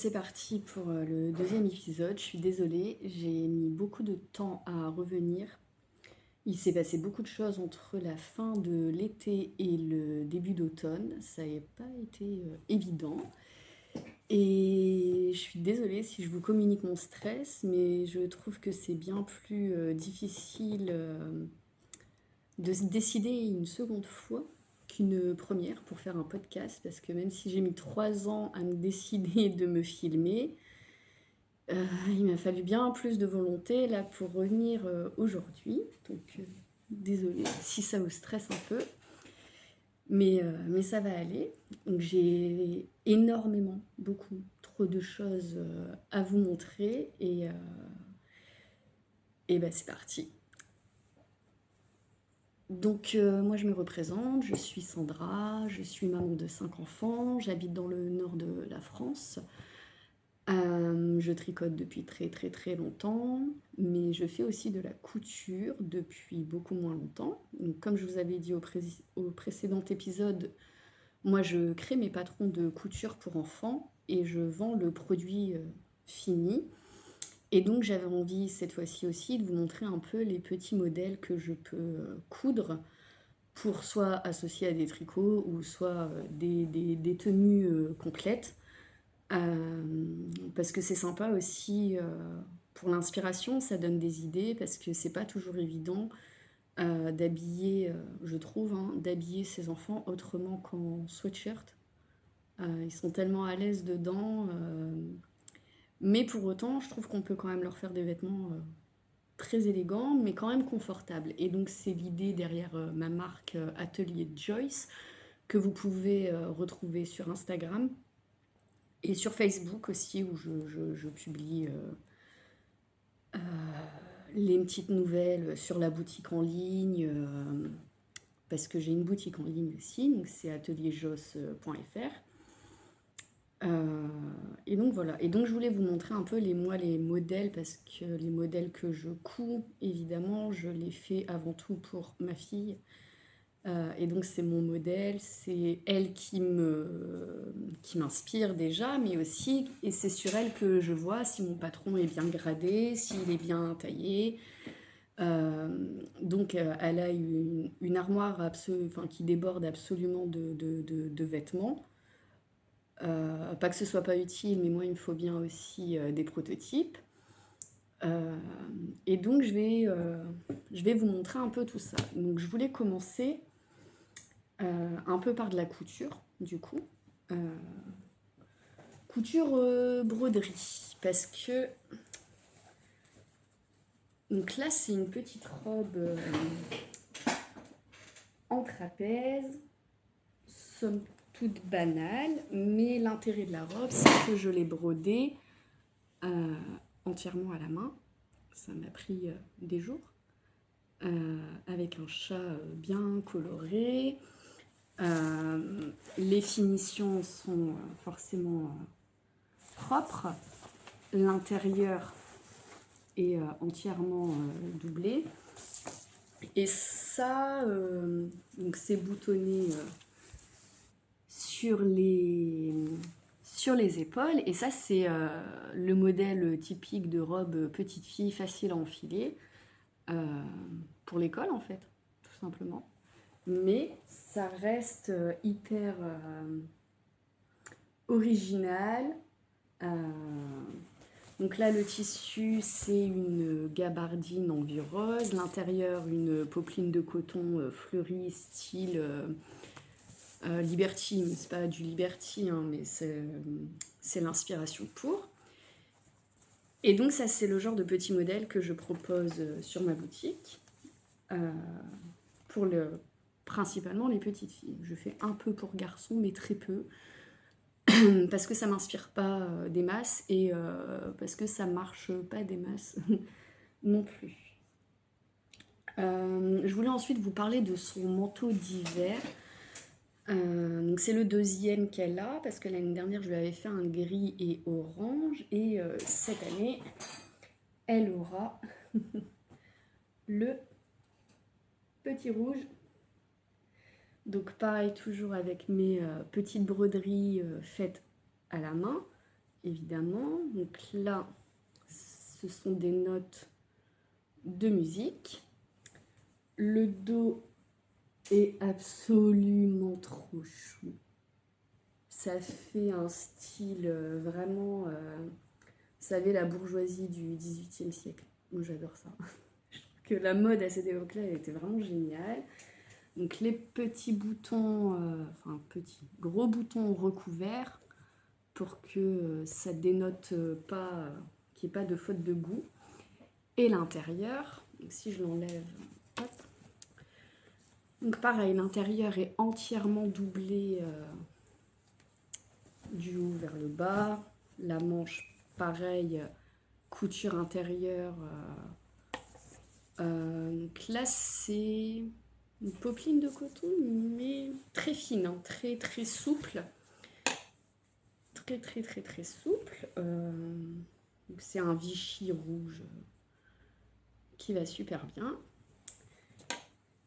c'est parti pour le deuxième épisode. Je suis désolée, j'ai mis beaucoup de temps à revenir. Il s'est passé beaucoup de choses entre la fin de l'été et le début d'automne. Ça n'a pas été évident. Et je suis désolée si je vous communique mon stress, mais je trouve que c'est bien plus difficile de se décider une seconde fois qu'une première pour faire un podcast, parce que même si j'ai mis 3 ans à me décider de me filmer, il m'a fallu bien plus de volonté là pour revenir aujourd'hui. Donc désolée si ça vous stresse un peu, mais ça va aller. Donc j'ai énormément, beaucoup, trop de choses à vous montrer et ben c'est parti. Donc moi je me représente, je suis Sandra, je suis maman de 5 enfants, j'habite dans le nord de la France. Je tricote depuis très très très longtemps, mais je fais aussi de la couture depuis beaucoup moins longtemps. Donc, comme je vous avais dit au précédent épisode, moi je crée mes patrons de couture pour enfants et je vends le produit fini. Et donc j'avais envie cette fois-ci aussi de vous montrer un peu les petits modèles que je peux coudre pour soit associer à des tricots ou soit des tenues complètes. Parce que c'est sympa aussi pour l'inspiration, ça donne des idées parce que c'est pas toujours évident d'habiller, je trouve, hein, d'habiller ses enfants autrement qu'en sweatshirt. Ils sont tellement à l'aise dedans, mais pour autant, je trouve qu'on peut quand même leur faire des vêtements très élégants, mais quand même confortables. Et donc c'est l'idée derrière ma marque Atelier Joyce que vous pouvez retrouver sur Instagram. Et sur Facebook aussi, où je publie les petites nouvelles sur la boutique en ligne, parce que j'ai une boutique en ligne aussi, donc c'est atelierjoss.fr. Et donc voilà, et donc je voulais vous montrer un peu les modèles, parce que les modèles que je couds, évidemment, je les fais avant tout pour ma fille. Et donc c'est mon modèle, c'est elle qui m'inspire déjà, mais aussi, et c'est sur elle que je vois si mon patron est bien gradé, s'il est bien taillé. Donc elle a une armoire qui déborde absolument de vêtements. Pas que ce soit pas utile, mais moi il me faut bien aussi des prototypes. Et donc je vais vous montrer un peu tout ça. Donc je voulais commencer un peu par de la couture, du coup. Couture broderie, parce que... Donc là, c'est une petite robe en trapèze, somme toute banale, mais l'intérêt de la robe, c'est que je l'ai brodée entièrement à la main. Ça m'a pris des jours, avec un chat bien coloré. Les finitions sont forcément propres. L'intérieur est entièrement doublé. Et ça, donc c'est boutonné sur les épaules. Et ça, c'est le modèle typique de robe petite fille facile à enfiler pour l'école, en fait, tout simplement. Mais ça reste hyper original. Donc là, le tissu, c'est une gabardine en vieux rose. L'intérieur, une popeline de coton fleurie, style Liberty. Mais c'est pas du Liberty, hein, mais c'est l'inspiration pour. Et donc ça, c'est le genre de petit modèle que je propose sur ma boutique pour principalement les petites filles. Je fais un peu pour garçons, mais très peu. Parce que ça m'inspire pas des masses et parce que ça marche pas des masses non plus. Je voulais ensuite vous parler de son manteau d'hiver. Donc c'est le deuxième qu'elle a, parce que l'année dernière je lui avais fait un gris et orange, et cette année elle aura le petit rouge. Donc pareil, toujours avec mes petites broderies faites à la main. évidemment. Donc là, ce sont des notes de musique. Le dos est absolument trop chou. Ça fait un style vraiment, vous savez, la bourgeoisie du XVIIIe siècle. Moi, j'adore ça. Je trouve que la mode à cette époque-là, elle était vraiment géniale. Donc les petits boutons, enfin petits, gros boutons recouverts pour que ça dénote pas, qu'il n'y ait pas de faute de goût. Et l'intérieur, donc si je l'enlève, hop. Donc pareil, l'intérieur est entièrement doublé du haut vers le bas. La manche, pareil, couture intérieure. Donc là, c'est une popeline de coton, mais très fine, hein, très très souple. Très souple. C'est un Vichy rouge qui va super bien.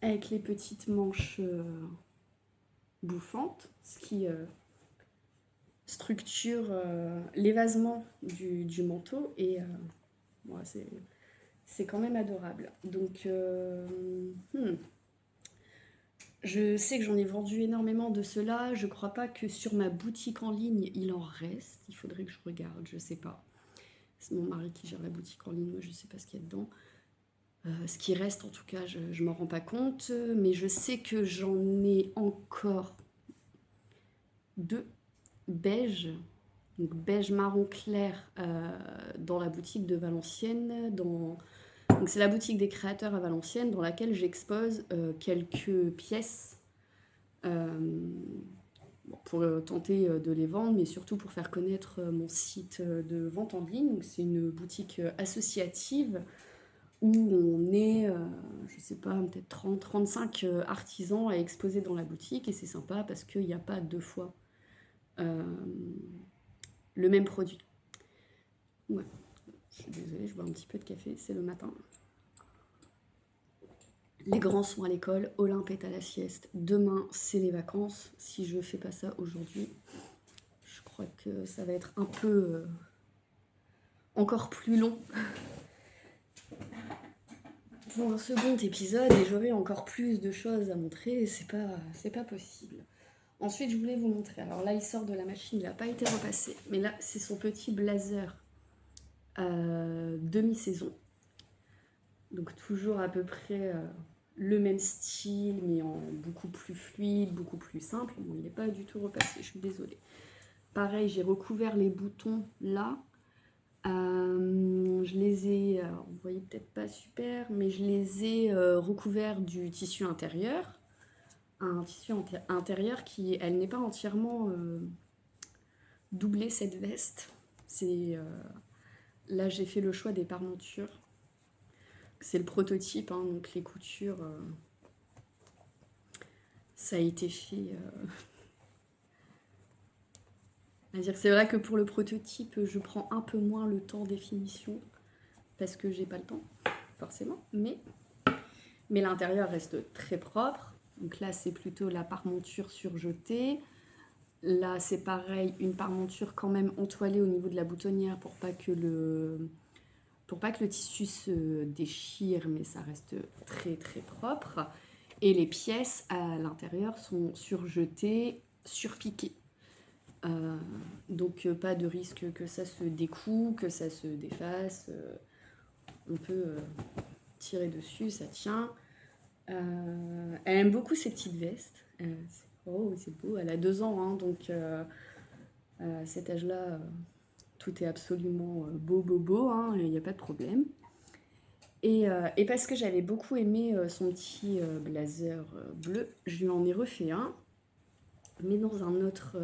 Avec les petites manches bouffantes, ce qui structure l'évasement du manteau. Et ouais, c'est quand même adorable. Donc, je sais que j'en ai vendu énormément de cela. Je crois pas que sur ma boutique en ligne, il en reste. Il faudrait que je regarde, je sais pas. C'est mon mari qui gère la boutique en ligne, moi je sais pas ce qu'il y a dedans. Ce qui reste, en tout cas, je m'en rends pas compte. Mais je sais que j'en ai encore 2 beige, donc beige marron clair dans la boutique de Valenciennes. Donc c'est la boutique des créateurs à Valenciennes dans laquelle j'expose quelques pièces pour tenter de les vendre, mais surtout pour faire connaître mon site de vente en ligne. C'est une boutique associative où on est, je sais pas, peut-être 30-35 artisans à exposer dans la boutique, et c'est sympa parce qu'il n'y a pas 2 fois le même produit. Ouais, je suis désolée, je bois un petit peu de café, c'est le matin. Les grands sont à l'école, Olympe est à la sieste. Demain, c'est les vacances. Si je fais pas ça aujourd'hui, je crois que ça va être un peu encore plus long pour un second épisode, et j'aurai encore plus de choses à montrer. C'est pas possible. Ensuite, je voulais vous montrer. Alors là, il sort de la machine, il n'a pas été repassé. Mais là, c'est son petit blazer demi-saison. Donc toujours à peu près le même style, mais en beaucoup plus fluide, beaucoup plus simple. Bon, il n'est pas du tout repassé, je suis désolée. Pareil, j'ai recouvert les boutons là. Je les ai, alors, vous voyez peut-être pas super, mais je les ai recouverts du tissu intérieur. Un tissu intérieur qui, elle n'est pas entièrement doublée, cette veste. Là, j'ai fait le choix des parmentures. C'est le prototype, hein, donc les coutures, ça a été fait. C'est vrai que pour le prototype, je prends un peu moins le temps des finitions parce que j'ai pas le temps, forcément. Mais l'intérieur reste très propre. Donc là, c'est plutôt la parmenture surjetée. Là, c'est pareil, une parmenture quand même entoilée au niveau de la boutonnière pour pas que le tissu se déchire, mais ça reste très très propre. Et les pièces à l'intérieur sont surjetées, surpiquées. Donc pas de risque que ça se découle, que ça se défasse. On peut tirer dessus, ça tient. Elle aime beaucoup ces petites vestes. Oh, c'est beau, elle a 2 ans, hein, donc à cet âge-là, tout est absolument beau, hein, il n'y a pas de problème. Et parce que j'avais beaucoup aimé son petit blazer bleu, je lui en ai refait un, mais dans un autre...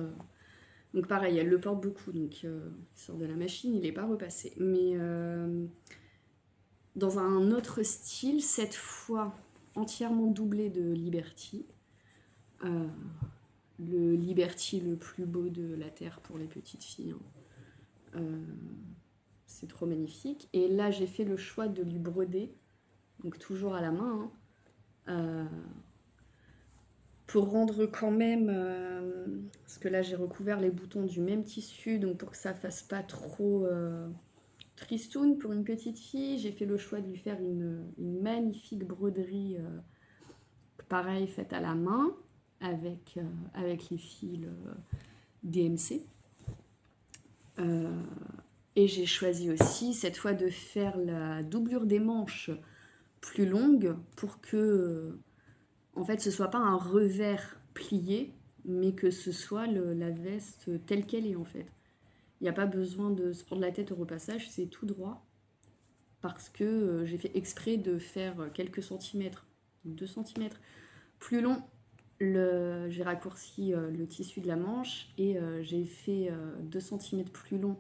Donc pareil, elle le porte beaucoup, donc il sort de la machine, il n'est pas repassé. Mais dans un autre style, cette fois entièrement doublé de Liberty. Le Liberty le plus beau de la Terre pour les petites filles. Hein. C'est trop magnifique. Et là, j'ai fait le choix de lui broder, donc toujours à la main, hein, pour rendre quand même, parce que là j'ai recouvert les boutons du même tissu, donc pour que ça fasse pas trop tristoun pour une petite fille, j'ai fait le choix de lui faire une magnifique broderie, pareil, faite à la main, avec les fils DMC. Et j'ai choisi aussi cette fois de faire la doublure des manches plus longue pour que en fait ce soit pas un revers plié, mais que ce soit la veste telle qu'elle est en fait. Il n'y a pas besoin de se prendre la tête au repassage, c'est tout droit parce que j'ai fait exprès de faire quelques centimètres, 2 centimètres plus long. J'ai raccourci le tissu de la manche et j'ai fait 2 centimètres plus long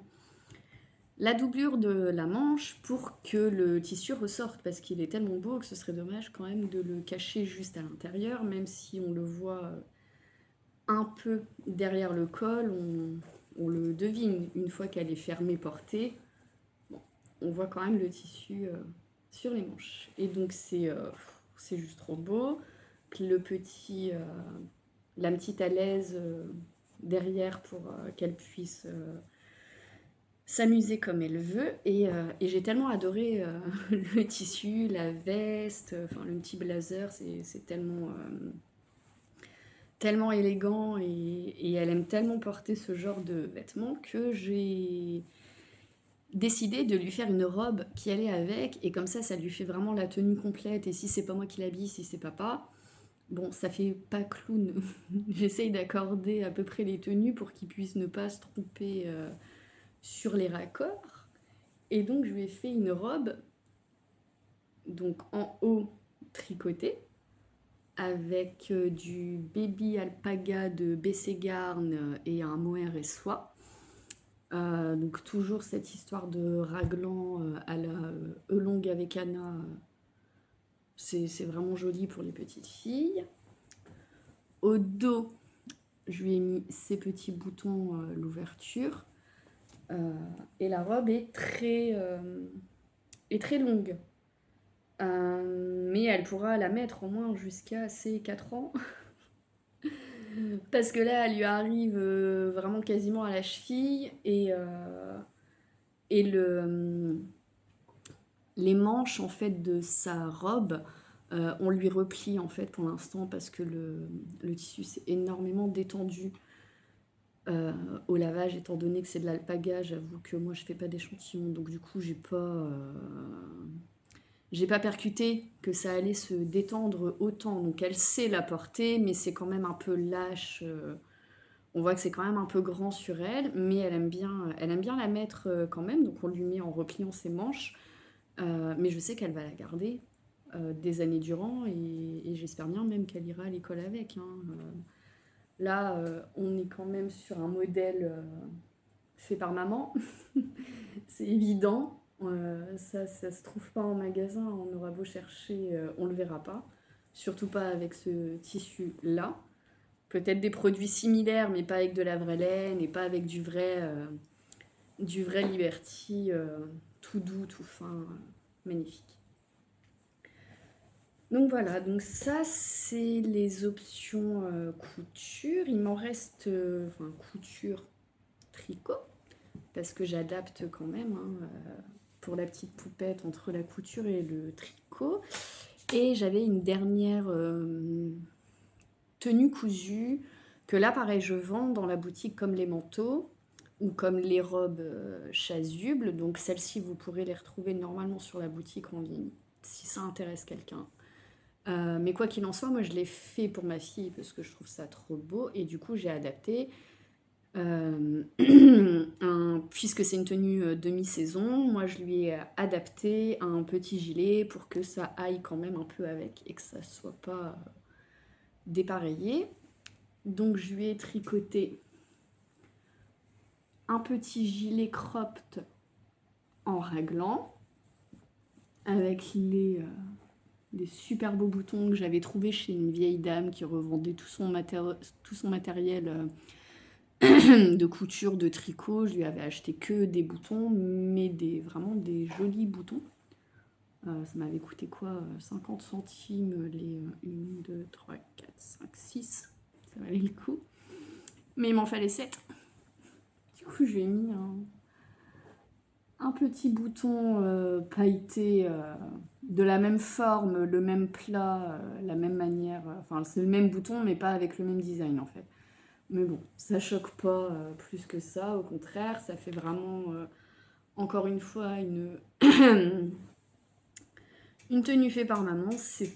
la doublure de la manche pour que le tissu ressorte parce qu'il est tellement beau que ce serait dommage quand même de le cacher juste à l'intérieur, même si on le voit un peu derrière le col, on le devine une fois qu'elle est fermée portée. Bon, on voit quand même le tissu sur les manches. Et donc c'est juste trop beau. Le petit, la petite à l'aise derrière pour qu'elle puisse s'amuser comme elle veut. Et j'ai tellement adoré le tissu, la veste, enfin le petit blazer, c'est tellement, tellement élégant et elle aime tellement porter ce genre de vêtements que j'ai décidé de lui faire une robe qui allait avec et comme ça lui fait vraiment la tenue complète et si c'est pas moi qui l'habille, si c'est papa, bon ça fait pas clown. J'essaye d'accorder à peu près les tenues pour qu'il puisse ne pas se tromper sur les raccords et donc je lui ai fait une robe donc en haut tricoté avec du baby alpaga de Bességarn et un mohair et soie. Donc toujours cette histoire de raglan à la Elong avec Anna, c'est vraiment joli pour les petites filles. Au dos, je lui ai mis ces petits boutons, l'ouverture. Et la robe est très longue. Mais elle pourra la mettre au moins jusqu'à ses 4 ans. Parce que là, elle lui arrive vraiment quasiment à la cheville. Et les manches en fait de sa robe, on lui replie en fait pour l'instant parce que le tissu s'est énormément détendu au lavage, étant donné que c'est de l'alpaga. J'avoue que moi je fais pas d'échantillon, donc du coup j'ai pas percuté que ça allait se détendre autant. Donc elle sait la porter, mais c'est quand même un peu lâche. On voit que c'est quand même un peu grand sur elle, mais elle aime bien la mettre quand même. Donc on lui met en repliant ses manches. Mais je sais qu'elle va la garder des années durant et j'espère bien même qu'elle ira à l'école avec. Hein. Là, on est quand même sur un modèle fait par maman. C'est évident. Ça se trouve pas en magasin, on aura beau chercher, on le verra pas. Surtout pas avec ce tissu-là. Peut-être des produits similaires, mais pas avec de la vraie laine et pas avec du vrai Liberty, tout doux, tout fin, magnifique. Donc voilà, donc ça c'est les options couture. Il m'en reste, enfin couture, tricot, parce que j'adapte quand même hein, pour la petite poupette entre la couture et le tricot. Et j'avais une dernière tenue cousue, que là pareil je vends dans la boutique comme les manteaux ou comme les robes chasubles. Donc celles-ci vous pourrez les retrouver normalement sur la boutique en ligne si ça intéresse quelqu'un. Mais quoi qu'il en soit, moi je l'ai fait pour ma fille parce que je trouve ça trop beau et du coup j'ai adapté puisque c'est une tenue demi-saison, moi je lui ai adapté un petit gilet pour que ça aille quand même un peu avec et que ça soit pas dépareillé. Donc je lui ai tricoté un petit gilet cropped en raglan avec des super beaux boutons que j'avais trouvé chez une vieille dame qui revendait tout son matériel de couture, de tricot. Je lui avais acheté que des boutons, mais vraiment des jolis boutons. Ça m'avait coûté quoi 50 centimes les 1, 2, 3, 4, 5, 6. Ça valait le coup. Mais il m'en fallait 7. Du coup, j'ai mis un petit bouton pailleté de la même forme, le même plat, la même manière. Enfin, c'est le même bouton, mais pas avec le même design en fait. Mais bon, ça choque pas plus que ça. Au contraire, ça fait vraiment, encore une fois, une tenue faite par maman. C'est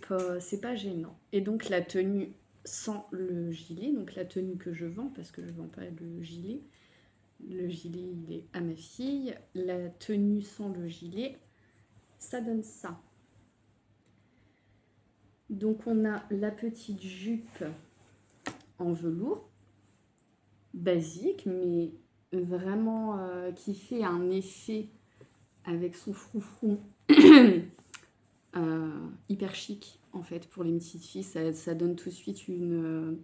pas gênant. Et donc la tenue sans le gilet, donc la tenue que je vends, parce que je vends pas le gilet. Le gilet, il est à ma fille. La tenue sans le gilet, ça donne ça. Donc on a la petite jupe en velours, basique, mais vraiment qui fait un effet avec son froufrou hyper chic en fait pour les petites filles. Ça donne tout de suite une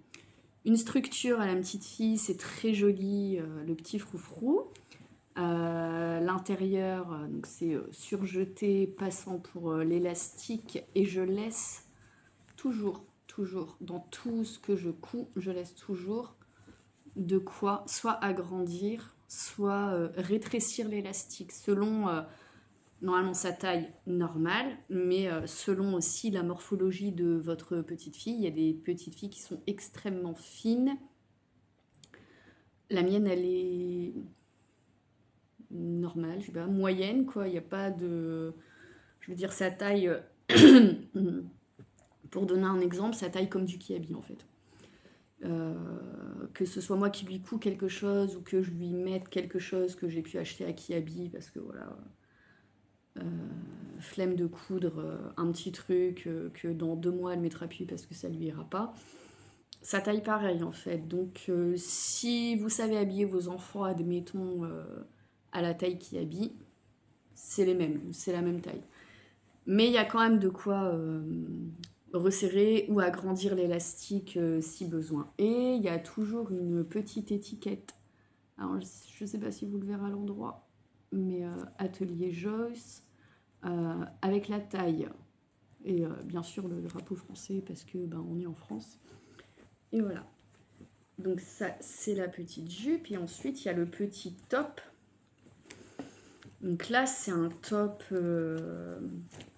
structure à la petite fille, c'est très joli, le petit froufrou. L'intérieur, donc c'est surjeté, passant pour l'élastique, et je laisse toujours, dans tout ce que je couds, je laisse toujours de quoi soit agrandir, soit rétrécir l'élastique, selon normalement sa taille normale, mais selon aussi la morphologie de votre petite fille. Il y a des petites filles qui sont extrêmement fines. La mienne, elle est normale, je sais pas, moyenne, quoi. Il n'y a pas de... Je veux dire, sa taille... Pour donner un exemple, sa taille comme du kiabi, en fait. Que ce soit moi qui lui couds quelque chose ou que je lui mette quelque chose que j'ai pu acheter à Kiabi, parce que voilà... flemme de coudre un petit truc que dans 2 mois elle mettra plus parce que ça lui ira pas. Ça taille pareil en fait. Donc si vous savez habiller vos enfants, admettons à la taille qui habille, c'est les mêmes, c'est la même taille. Mais il y a quand même de quoi resserrer ou agrandir l'élastique si besoin. Et il y a toujours une petite étiquette. Alors je ne sais pas si vous le verrez à l'endroit, mais Atelier Joyce. Avec la taille et bien sûr le drapeau français parce que on est en France. Et voilà. Donc ça c'est la petite jupe et ensuite il y a le petit top. Donc là c'est un top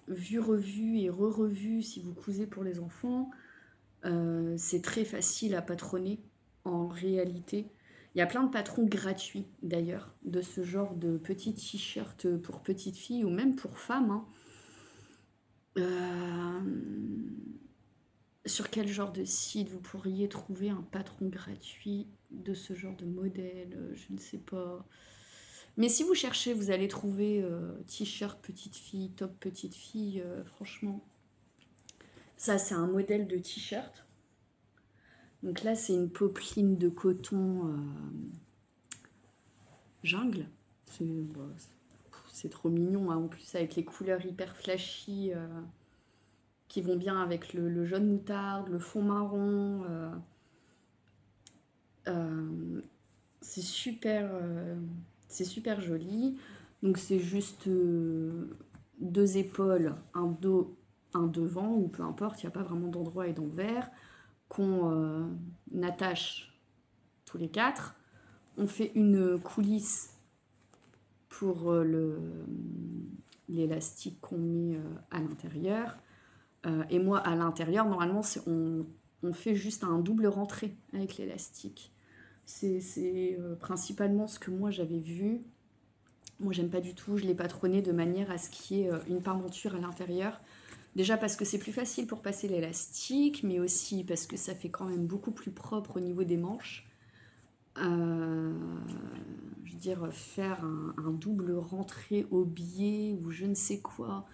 vu, revu et re-revu si vous cousez pour les enfants. C'est très facile à patronner en réalité. Il y a plein de patrons gratuits d'ailleurs de ce genre de petits t-shirts pour petites filles ou même pour femmes. Hein. Sur quel genre de site vous pourriez trouver un patron gratuit de ce genre de modèle? Je ne sais pas. Mais si vous cherchez, vous allez trouver t-shirt petite fille, top petite fille, franchement. Ça, c'est un modèle de t-shirt. Donc là, c'est une popeline de coton jungle. C'est trop mignon, hein. En plus avec les couleurs hyper flashy qui vont bien avec le jaune moutarde, le fond marron. C'est super joli. Donc c'est juste 2 épaules, un dos, un devant, ou peu importe, il n'y a pas vraiment d'endroit et d'envers, qu'on attache tous les 4. On fait une coulisse pour l'élastique qu'on met à l'intérieur. Et moi, à l'intérieur, normalement, on fait juste un double rentrée avec l'élastique. C'est principalement ce que moi j'avais vu. Moi, j'aime pas du tout. Je l'ai patronné de manière à ce qu'il y ait une parmenture à l'intérieur. Déjà parce que c'est plus facile pour passer l'élastique, mais aussi parce que ça fait quand même beaucoup plus propre au niveau des manches. Je veux dire, faire un double rentrée au biais ou je ne sais quoi,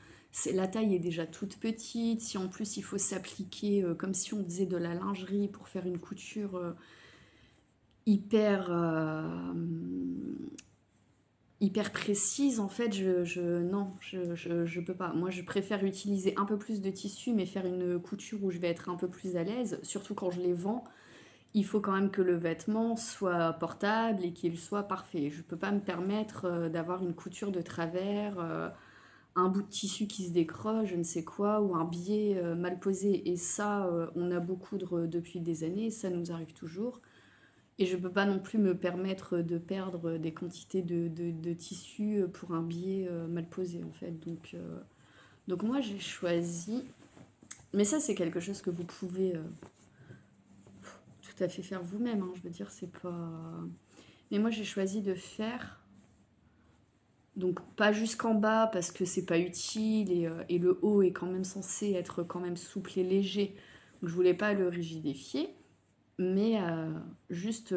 la taille est déjà toute petite. Si en plus il faut s'appliquer comme si on faisait de la lingerie pour faire une couture hyper précise, en fait, non, je peux pas. Moi, je préfère utiliser un peu plus de tissu, mais faire une couture où je vais être un peu plus à l'aise, surtout quand je les vends. Il faut quand même que le vêtement soit portable et qu'il soit parfait. Je ne peux pas me permettre d'avoir une couture de travers un bout de tissu qui se décroche, je ne sais quoi, ou un biais mal posé. Et ça, on a beau coudre depuis des années, ça nous arrive toujours. Et je peux pas non plus me permettre de perdre des quantités de tissu pour un biais mal posé, en fait. Donc moi, j'ai choisi... Mais ça, c'est quelque chose que vous pouvez tout à fait faire vous-même, hein, je veux dire, c'est pas... Mais moi, j'ai choisi de faire... Donc pas jusqu'en bas parce que c'est pas utile et le haut est quand même censé être quand même souple et léger. Donc je voulais pas le rigidifier, mais juste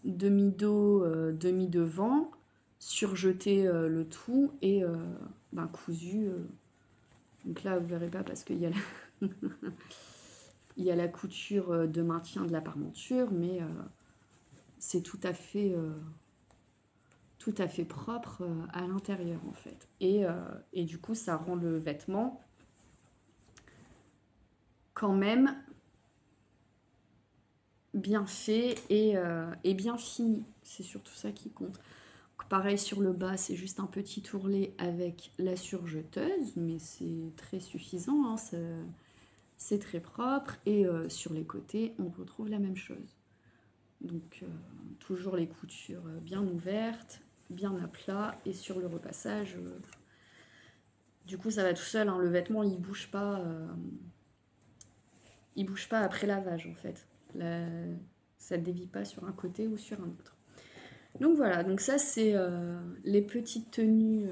demi-dos, demi-devant, surjeter le tout et ben, cousu. Donc là vous verrez pas parce qu'il y a la... il y a la couture de maintien de la parmenture, mais c'est tout à fait propre à l'intérieur en fait. Et du coup, ça rend le vêtement quand même bien fait et bien fini. C'est surtout ça qui compte. Donc, pareil sur le bas, c'est juste un petit ourlet avec la surjeteuse, mais c'est très suffisant, hein, c'est très propre. Et sur les côtés, on retrouve la même chose. Donc toujours les coutures bien ouvertes, bien à plat, et sur le repassage, du coup ça va tout seul, hein, le vêtement il bouge pas après lavage en fait. Ça ne dévie pas sur un côté ou sur un autre. Donc voilà, donc ça c'est les petites tenues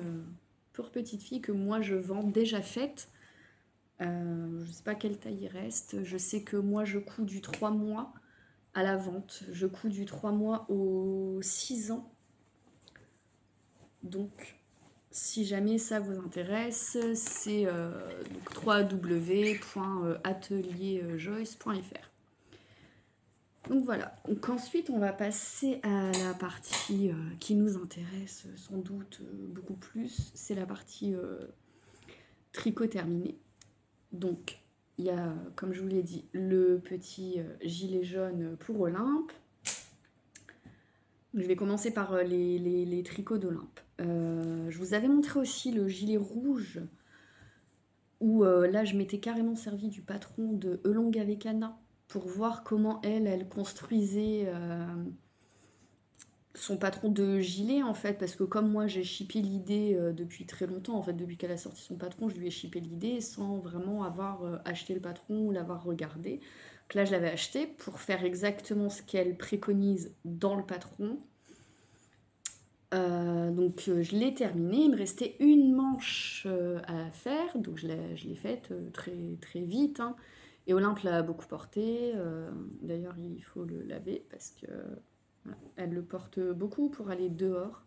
pour petites filles que moi je vends déjà faites. Je ne sais pas quelle taille il reste, je sais que moi je couds du 3 mois à la vente, je couds du 3 mois aux 6 ans. Donc, si jamais ça vous intéresse, c'est www.atelierjoyce.fr. Donc voilà. Donc ensuite, on va passer à la partie qui nous intéresse sans doute beaucoup plus. C'est la partie tricot terminé. Donc, il y a, comme je vous l'ai dit, le petit gilet jaune pour Olympe. Je vais commencer par les tricots d'Olympe. Je vous avais montré aussi le gilet rouge où là je m'étais carrément servi du patron de Elong Avecana pour voir comment elle construisait son patron de gilet en fait, parce que comme moi j'ai shippé l'idée depuis très longtemps, en fait depuis qu'elle a sorti son patron, je lui ai shippé l'idée sans vraiment avoir acheté le patron ou l'avoir regardé. Donc là je l'avais acheté pour faire exactement ce qu'elle préconise dans le patron. Donc je l'ai terminé, il me restait une manche à faire, donc je l'ai faite très, très vite, hein. Et Olympe l'a beaucoup porté, d'ailleurs il faut le laver parce que voilà, elle le porte beaucoup pour aller dehors.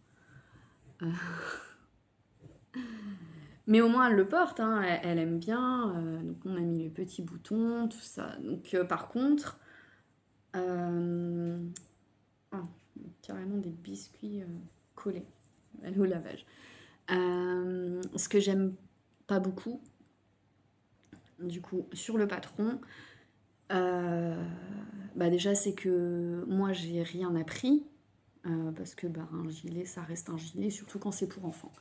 Mais au moins elle le porte, hein, elle aime bien, donc on a mis les petits boutons, tout ça. Donc par contre, oh, carrément des biscuits collés, elle est au lavage. Ce que j'aime pas beaucoup, du coup, sur le patron, bah déjà c'est que moi j'ai rien appris, parce que bah, un gilet ça reste un gilet, surtout quand c'est pour enfants.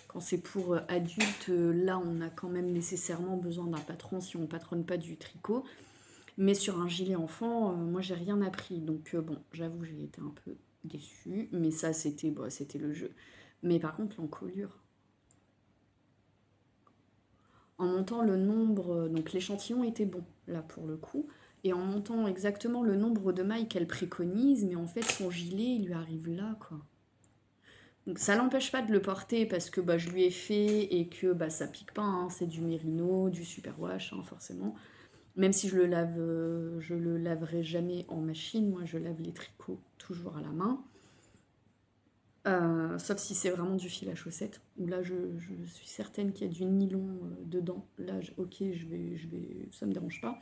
Quand c'est pour adultes, là on a quand même nécessairement besoin d'un patron si on patronne pas du tricot. Mais sur un gilet enfant, moi j'ai rien appris, donc bon, j'avoue j'ai été un peu déçue, mais ça c'était le jeu. Mais par contre l'encolure, en montant le nombre, donc l'échantillon était bon, là pour le coup, et en montant exactement le nombre de mailles qu'elle préconise, mais en fait son gilet il lui arrive là quoi. Donc ça l'empêche pas de le porter parce que bah, je lui ai fait et que bah, ça pique pas, hein, c'est du mérino, du superwash hein, forcément. Même si je le laverai jamais en machine, moi je lave les tricots toujours à la main. Sauf si c'est vraiment du fil à chaussette, où là je suis certaine qu'il y a du nylon dedans. Là, ok, ça me dérange pas.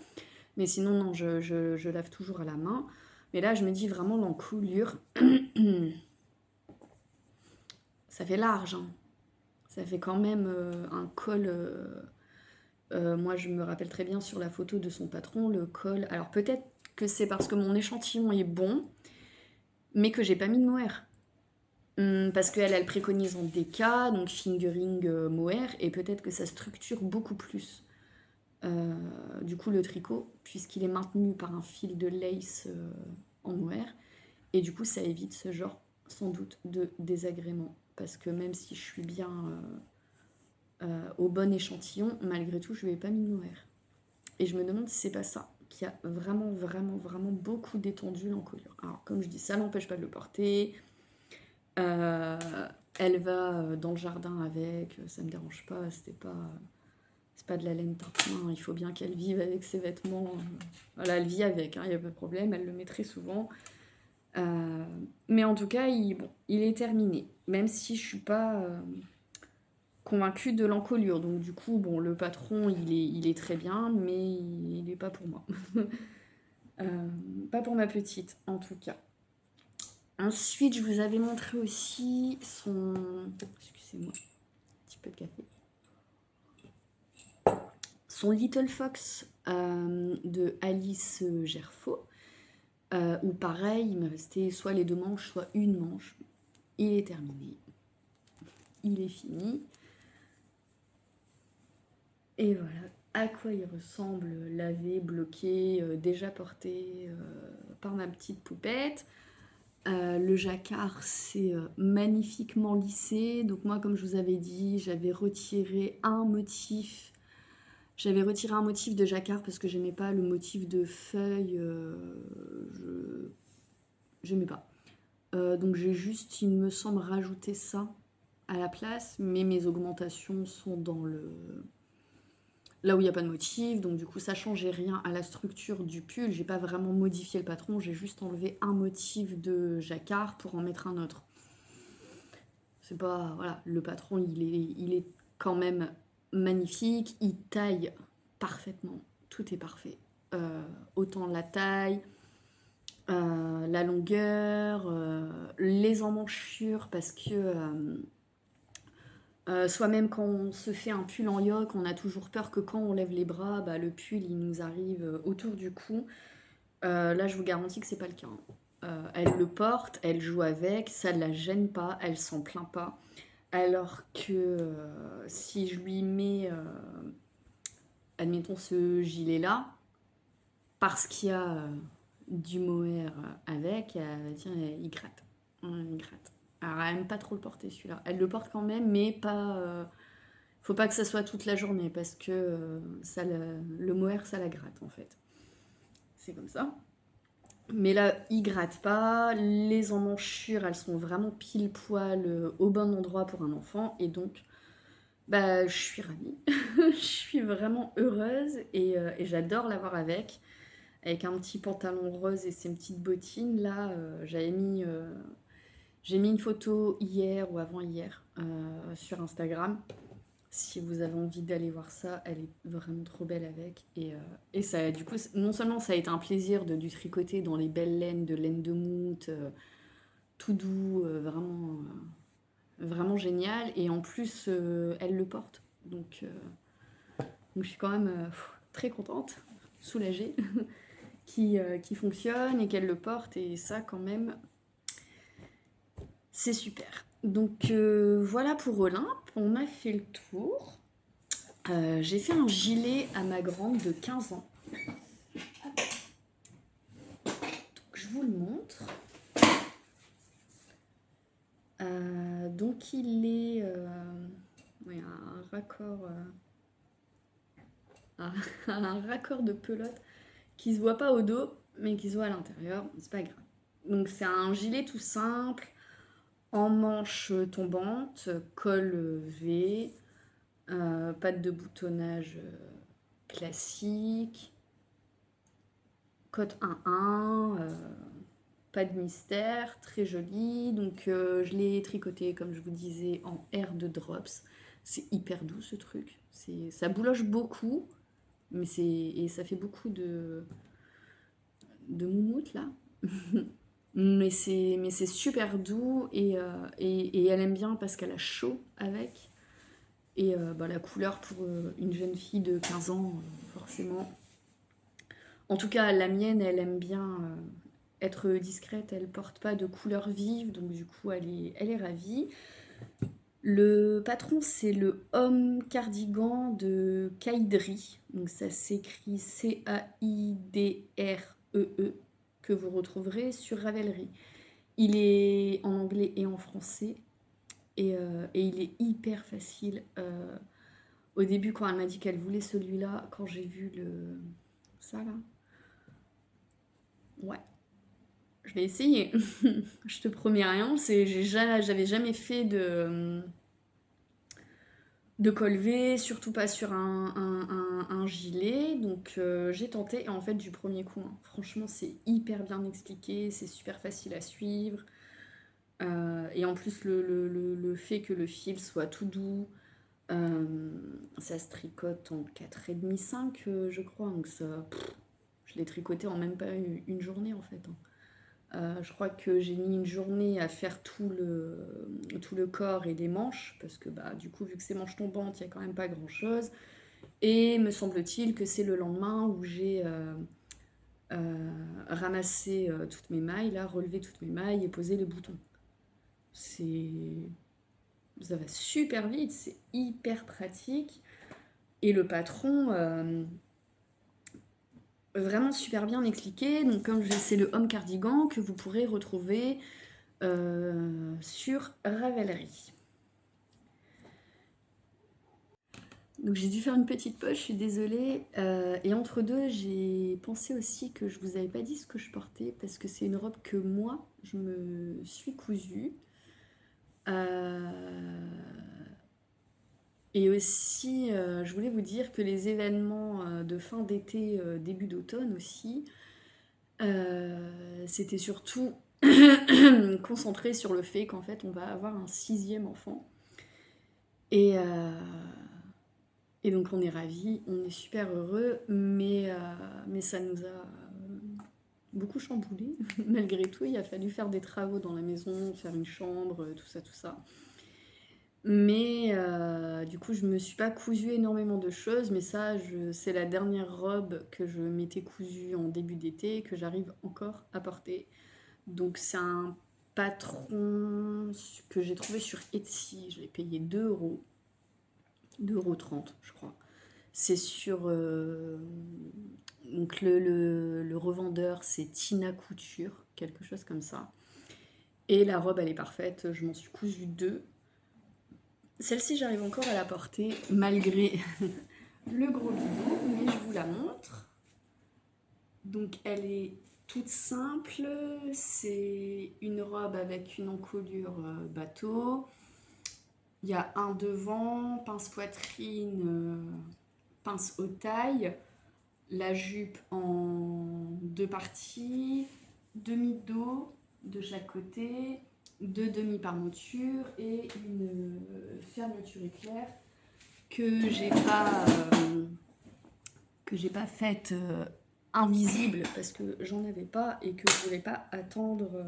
Mais sinon, non, je lave toujours à la main. Mais là, je me dis vraiment l'encolure, ça fait large, hein. Ça fait quand même un col. Moi, je me rappelle très bien sur la photo de son patron, le col. Alors peut-être que c'est parce que mon échantillon est bon, mais que j'ai pas mis de mohair. Parce qu'elle, elle préconise en DK, donc fingering mohair, et peut-être que ça structure beaucoup plus du coup le tricot, puisqu'il est maintenu par un fil de lace en mohair, et du coup ça évite ce genre sans doute de désagrément, parce que même si je suis bien au bon échantillon, malgré tout je lui ai pas mis de mohair. Et je me demande si c'est pas ça qui a vraiment, vraiment, vraiment beaucoup détendu l'encolure. Alors comme je dis, ça n'empêche pas de le porter. Euh, Elle va dans le jardin avec, ça me dérange pas, c'est pas de la laine tartine, il faut bien qu'elle vive avec ses vêtements. Voilà, elle vit avec, il n'y a pas de problème, elle le met très souvent. Mais en tout cas, bon, il est terminé, même si je suis pas convaincue de l'encolure. Donc du coup, bon, le patron, il est très bien, mais il n'est pas pour moi. Pas pour ma petite, en tout cas. Ensuite, je vous avais montré aussi son... Excusez-moi, un petit peu de café. Son Little Fox de Alice Gerfaux, où pareil, il me restait soit les 2 manches, soit une manche. Il est terminé. Il est fini. Et voilà à quoi il ressemble, lavé, bloqué, déjà porté par ma petite poupette. Le jacquard, c'est magnifiquement lissé. Donc moi, comme je vous avais dit, j'avais retiré un motif. J'avais retiré un motif de jacquard parce que j'aimais pas le motif de feuille. J'aimais pas. Donc j'ai juste, il me semble, rajouté ça à la place. Mais mes augmentations sont dans le... là où il n'y a pas de motif. Donc du coup, ça changeait rien à la structure du pull. J'ai pas vraiment modifié le patron. J'ai juste enlevé un motif de jacquard pour en mettre un autre. C'est pas... Voilà, le patron, il est quand même magnifique. Il taille parfaitement. Tout est parfait. Autant la taille, la longueur, les emmanchures, parce que soi-même quand on se fait un pull en yoke, on a toujours peur que quand on lève les bras, bah, le pull il nous arrive autour du cou. Là, je vous garantis que c'est pas le cas. Elle le porte, elle joue avec, ça ne la gêne pas, elle s'en plaint pas. Alors que si je lui mets, admettons, ce gilet-là, parce qu'il y a du mohair avec, elle va dire, il gratte. Il gratte. Alors, elle aime pas trop le porter celui-là. Elle le porte quand même, mais pas. Faut pas que ça soit toute la journée parce que le mohair, ça la gratte en fait. C'est comme ça. Mais là, il gratte pas. Les emmanchures, elles sont vraiment pile poil au bon endroit pour un enfant. Et donc, bah, je suis ravie. Je suis vraiment heureuse et j'adore l'avoir avec. Avec un petit pantalon rose et ses petites bottines. Là, j'ai mis une photo hier ou avant-hier sur Instagram. Si vous avez envie d'aller voir ça, elle est vraiment trop belle avec. Et ça, du coup, non seulement ça a été un plaisir du tricoter dans les belles laines de laine de moute, tout doux, vraiment, vraiment génial. Et en plus, elle le porte. Donc je suis quand même très contente, soulagée, qui fonctionne et qu'elle le porte. Et ça, quand même, c'est super. Donc voilà pour Olympe, on a fait le tour. J'ai fait un gilet à ma grande de 15 ans. Donc je vous le montre. Donc il est un raccord, un raccord de pelote qui se voit pas au dos, mais qui se voit à l'intérieur. C'est pas grave. Donc c'est un gilet tout simple, en manche tombante, col V, patte de boutonnage classique, cote 1-1, pas de mystère, très joli. Donc je l'ai tricoté comme je vous disais en R de drops. C'est hyper doux ce truc. Ça bouloche beaucoup, mais et ça fait beaucoup de moumoute là. mais c'est super doux et elle aime bien parce qu'elle a chaud avec. Et bah, la couleur pour une jeune fille de 15 ans, forcément. En tout cas, la mienne, être discrète, elle porte pas de couleurs vives, donc du coup elle est ravie. Le patron, c'est le homme cardigan de Caidri, donc ça s'écrit Caidree, que vous retrouverez sur Ravelry. Il est en anglais et en français, et il est hyper facile. Au début, quand elle m'a dit qu'elle voulait celui-là, quand j'ai vu ça là, ouais, je vais essayer. Je te promets rien, j'avais jamais fait de col V, surtout pas sur un gilet, donc j'ai tenté, et en fait du premier coup, hein, franchement c'est hyper bien expliqué, c'est super facile à suivre, et en plus le fait que le fil soit tout doux, ça se tricote en 4,5, 5 je crois, donc ça, je l'ai tricoté en même pas une journée en fait, hein. Je crois que j'ai mis une journée à faire tout le corps et les manches, parce que bah, du coup, vu que c'est manches tombantes, il n'y a quand même pas grand-chose. Et me semble-t-il que c'est le lendemain où j'ai ramassé toutes mes mailles, là, relevé toutes mes mailles et posé les boutons. Ça va super vite, c'est hyper pratique. Et le patron, vraiment super bien expliqué. Donc, comme c'est le homme cardigan que vous pourrez retrouver sur Ravelry. Donc j'ai dû faire une petite poche, je suis désolée. Et entre deux, j'ai pensé aussi que je vous avais pas dit ce que je portais, parce que c'est une robe que moi, je me suis cousue. Et aussi, je voulais vous dire que les événements de fin d'été, début d'automne aussi, c'était surtout concentré sur le fait qu'en fait on va avoir un 6e enfant. Et, donc on est ravis, on est super heureux, mais ça nous a beaucoup chamboulé. Malgré tout, il a fallu faire des travaux dans la maison, faire une chambre, tout ça, tout ça. Mais du coup, je me suis pas cousu énormément de choses, mais ça, c'est la dernière robe que je m'étais cousue en début d'été, que j'arrive encore à porter. Donc c'est un patron que j'ai trouvé sur Etsy, je l'ai payé 2 €, 2,30 € je crois. C'est sur... donc le revendeur, c'est Tina Couture, quelque chose comme ça. Et la robe, elle est parfaite, je m'en suis cousu 2. Celle-ci, j'arrive encore à la porter, malgré le gros bidon, mais je vous la montre. Donc elle est toute simple, c'est une robe avec une encolure bateau. Il y a un devant, pince poitrine, pince haute taille, la jupe en 2 parties, demi-dos de chaque côté, 2 demi-parmentures et une fermeture éclair que j'ai pas faite invisible parce que j'en avais pas et que je voulais pas attendre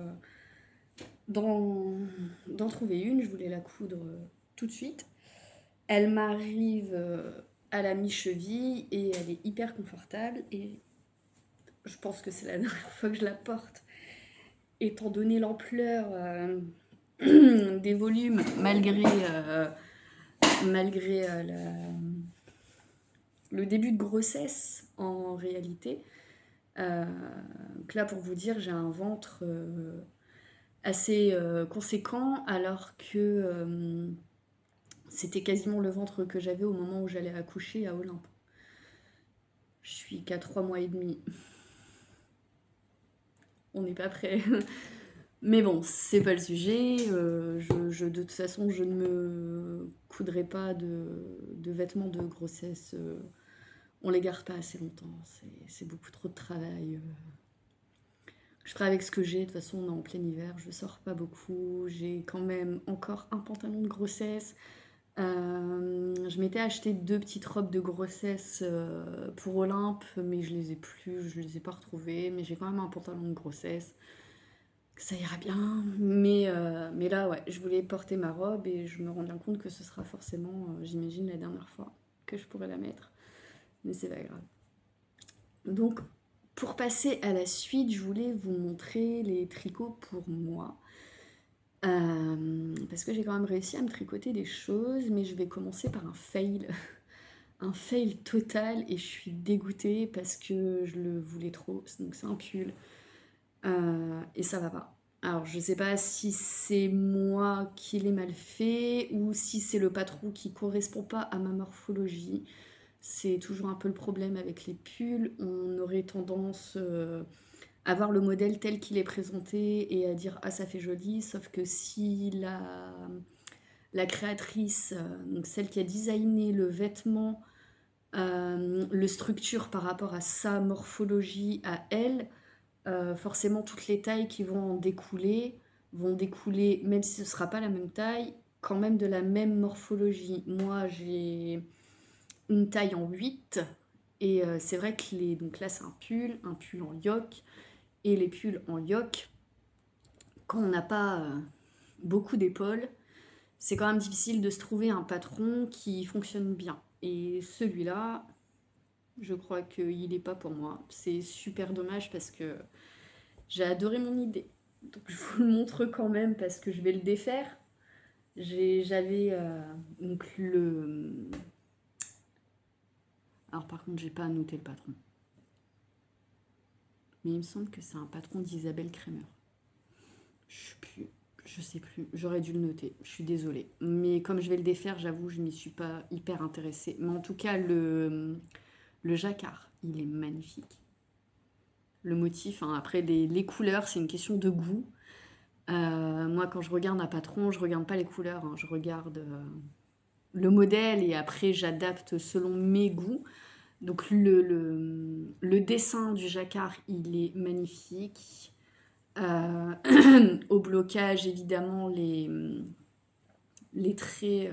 d'en trouver une, je voulais la coudre tout de suite. Elle m'arrive à la mi-cheville et elle est hyper confortable et je pense que c'est la dernière fois que je la porte. Étant donné l'ampleur des volumes, malgré le début de grossesse en réalité. Donc là, pour vous dire, j'ai un ventre assez conséquent, alors que c'était quasiment le ventre que j'avais au moment où j'allais accoucher à Olympe. Je suis qu'à 3 mois et demi. On n'est pas prêt. Mais bon, c'est pas le sujet. De toute façon, je ne me coudrai pas de vêtements de grossesse. On les garde pas assez longtemps. C'est beaucoup trop de travail. Je ferai avec ce que j'ai. De toute façon, on est en plein hiver. Je sors pas beaucoup. J'ai quand même encore un pantalon de grossesse. Je m'étais acheté 2 petites robes de grossesse pour Olympe, mais je les ai plus, je les ai pas retrouvées. Mais j'ai quand même un pantalon de grossesse. Ça ira bien. Mais là, ouais, je voulais porter ma robe et je me rends bien compte que ce sera forcément, j'imagine, la dernière fois que je pourrai la mettre. Mais c'est pas grave. Donc, Pour passer à la suite, je voulais vous montrer les tricots pour moi. Parce que j'ai quand même réussi à me tricoter des choses, mais je vais commencer par un fail. Un fail total et je suis dégoûtée parce que je le voulais trop. Donc c'est un pull et ça va pas. Alors je sais pas si c'est moi qui l'ai mal fait ou si c'est le patron qui correspond pas à ma morphologie. C'est toujours un peu le problème avec les pulls. On aurait tendance à voir le modèle tel qu'il est présenté et à dire ah ça fait joli, sauf que si la créatrice, donc celle qui a designé le vêtement, le structure par rapport à sa morphologie à elle, forcément toutes les tailles qui vont découler, même si ce ne sera pas la même taille, quand même de la même morphologie. Moi j'ai une taille en 8 et c'est vrai que donc là c'est un pull en yoke, et les pulls en yoke, quand on n'a pas beaucoup d'épaules, c'est quand même difficile de se trouver un patron qui fonctionne bien. Et celui-là, je crois qu'il n'est pas pour moi. C'est super dommage parce que j'ai adoré mon idée. Donc je vous le montre quand même parce que je vais le défaire. J'avais donc le... Alors par contre, j'ai pas annoté le patron. Mais il me semble que c'est un patron d'Isabelle Kremer. Je sais plus, j'aurais dû le noter, je suis désolée. Mais comme je vais le défaire, j'avoue, je n'y suis pas hyper intéressée. Mais en tout cas, le jacquard, il est magnifique. Le motif, hein, après les couleurs, c'est une question de goût. Moi, quand je regarde un patron, je regarde pas les couleurs, hein, je regarde le modèle et après j'adapte selon mes goûts. Donc le dessin du jacquard, il est magnifique. Au blocage, évidemment, les traits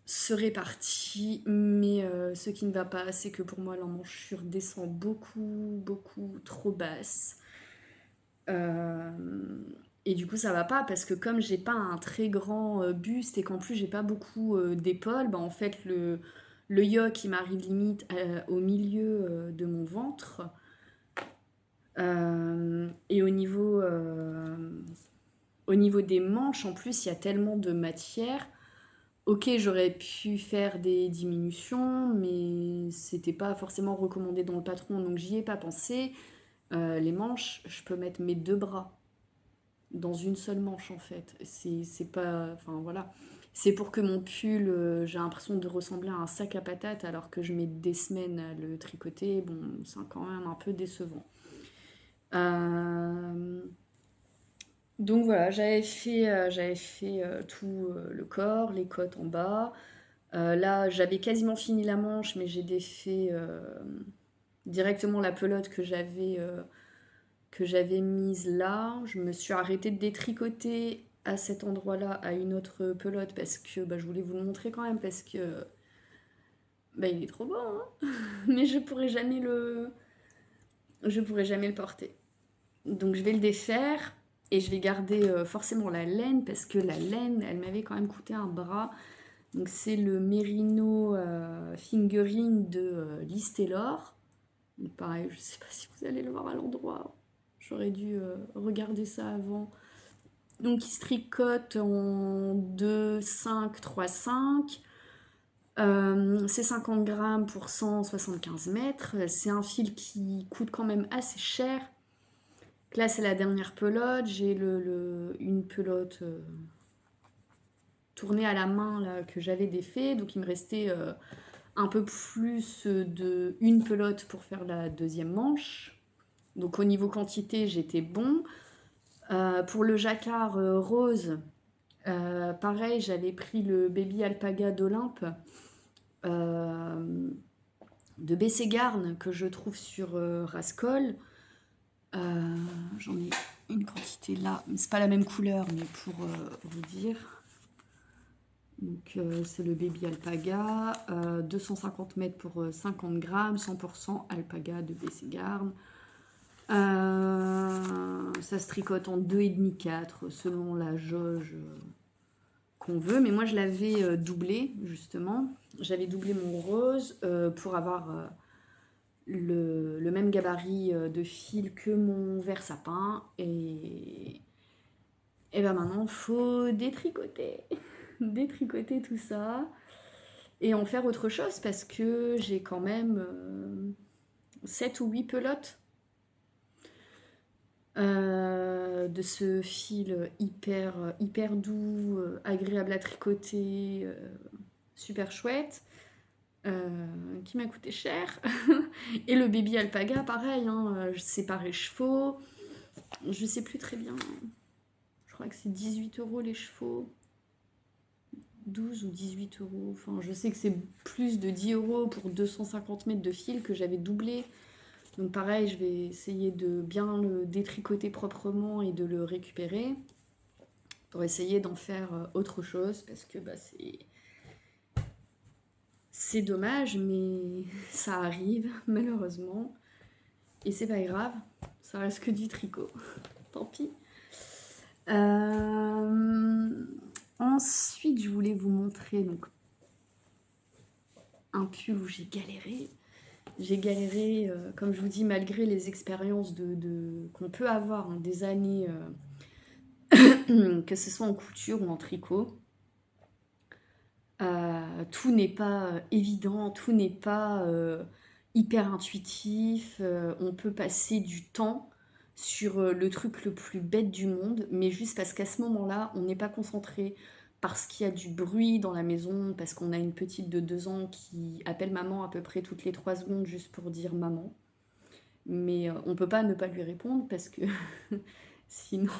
seraient partis, mais ce qui ne va pas, c'est que pour moi, l'emmanchure descend beaucoup, beaucoup trop basse. Et du coup, ça va pas parce que comme j'ai pas un très grand buste et qu'en plus j'ai pas beaucoup d'épaules, bah en fait le yoke il m'arrive limite au milieu de mon ventre. Et au niveau des manches, en plus, il y a tellement de matière. Ok, j'aurais pu faire des diminutions, mais c'était pas forcément recommandé dans le patron, donc j'y ai pas pensé. Les manches, je peux mettre mes 2 bras dans une seule manche en fait. C'est pas. Enfin voilà. C'est pour que mon pull, j'ai l'impression de ressembler à un sac à patates alors que je mets des semaines à le tricoter. Bon, c'est quand même un peu décevant. Euh, Donc voilà, j'avais fait tout le corps, les côtes en bas. Là, j'avais quasiment fini la manche, mais j'ai défait directement la pelote que j'avais mise là. Je me suis arrêtée de détricoter à cet endroit-là à une autre pelote parce que bah, je voulais vous le montrer quand même parce que bah, il est trop beau, hein. Mais je pourrais jamais le porter. Donc je vais le défaire et je vais garder forcément la laine parce que la laine, elle m'avait quand même coûté un bras. Donc c'est le Merino Fingering de Liz Taylor. Donc pareil, je sais pas si vous allez le voir à l'endroit. J'aurais dû regarder ça avant. Donc il se tricote en 2, 5, 3, 5. C'est 50 grammes pour 175 mètres. C'est un fil qui coûte quand même assez cher. Là, c'est la dernière pelote. J'ai une pelote tournée à la main là, que j'avais défait. Donc, il me restait un peu plus d'une pelote pour faire la deuxième manche. Donc, au niveau quantité, j'étais bon. Pour le jacquard rose, pareil, j'avais pris le Baby Alpaga d'Olympe de Bességarn que je trouve sur Rascol. J'en ai une quantité là, mais c'est pas la même couleur, mais pour vous dire. Donc c'est le Baby Alpaga, 250 mètres pour 50 grammes, 100% Alpaga de Bességarn. Ça se tricote en 2,5-4 selon la jauge qu'on veut, mais moi je l'avais doublé justement. J'avais doublé mon rose pour avoir le même gabarit de fil que mon verre sapin. Et ben maintenant, faut détricoter. Détricoter tout ça et en faire autre chose parce que j'ai quand même 7 ou 8 pelotes de ce fil hyper doux, agréable à tricoter, super chouette, qui m'a coûté cher. Et le baby alpaga, pareil, hein, c'est pareil chevaux. Je sais plus très bien. Je crois que c'est 18 € les chevaux. 12 ou 18 €. Enfin, je sais que c'est plus de 10 € pour 250 mètres de fil que j'avais doublé. Donc pareil, je vais essayer de bien le détricoter proprement et de le récupérer pour essayer d'en faire autre chose parce que bah, c'est dommage, mais ça arrive malheureusement. Et c'est pas grave, ça reste que du tricot. Tant pis. Ensuite, je voulais vous montrer donc, un pull où j'ai galéré. J'ai galéré, comme je vous dis, malgré les expériences qu'on peut avoir hein, des années, que ce soit en couture ou en tricot. Tout n'est pas évident, tout n'est pas hyper intuitif. On peut passer du temps sur le truc le plus bête du monde, mais juste parce qu'à ce moment-là, on n'est pas concentré, parce qu'il y a du bruit dans la maison, parce qu'on a une petite de 2 ans qui appelle maman à peu près toutes les 3 secondes juste pour dire maman. Mais on peut pas ne pas lui répondre parce que sinon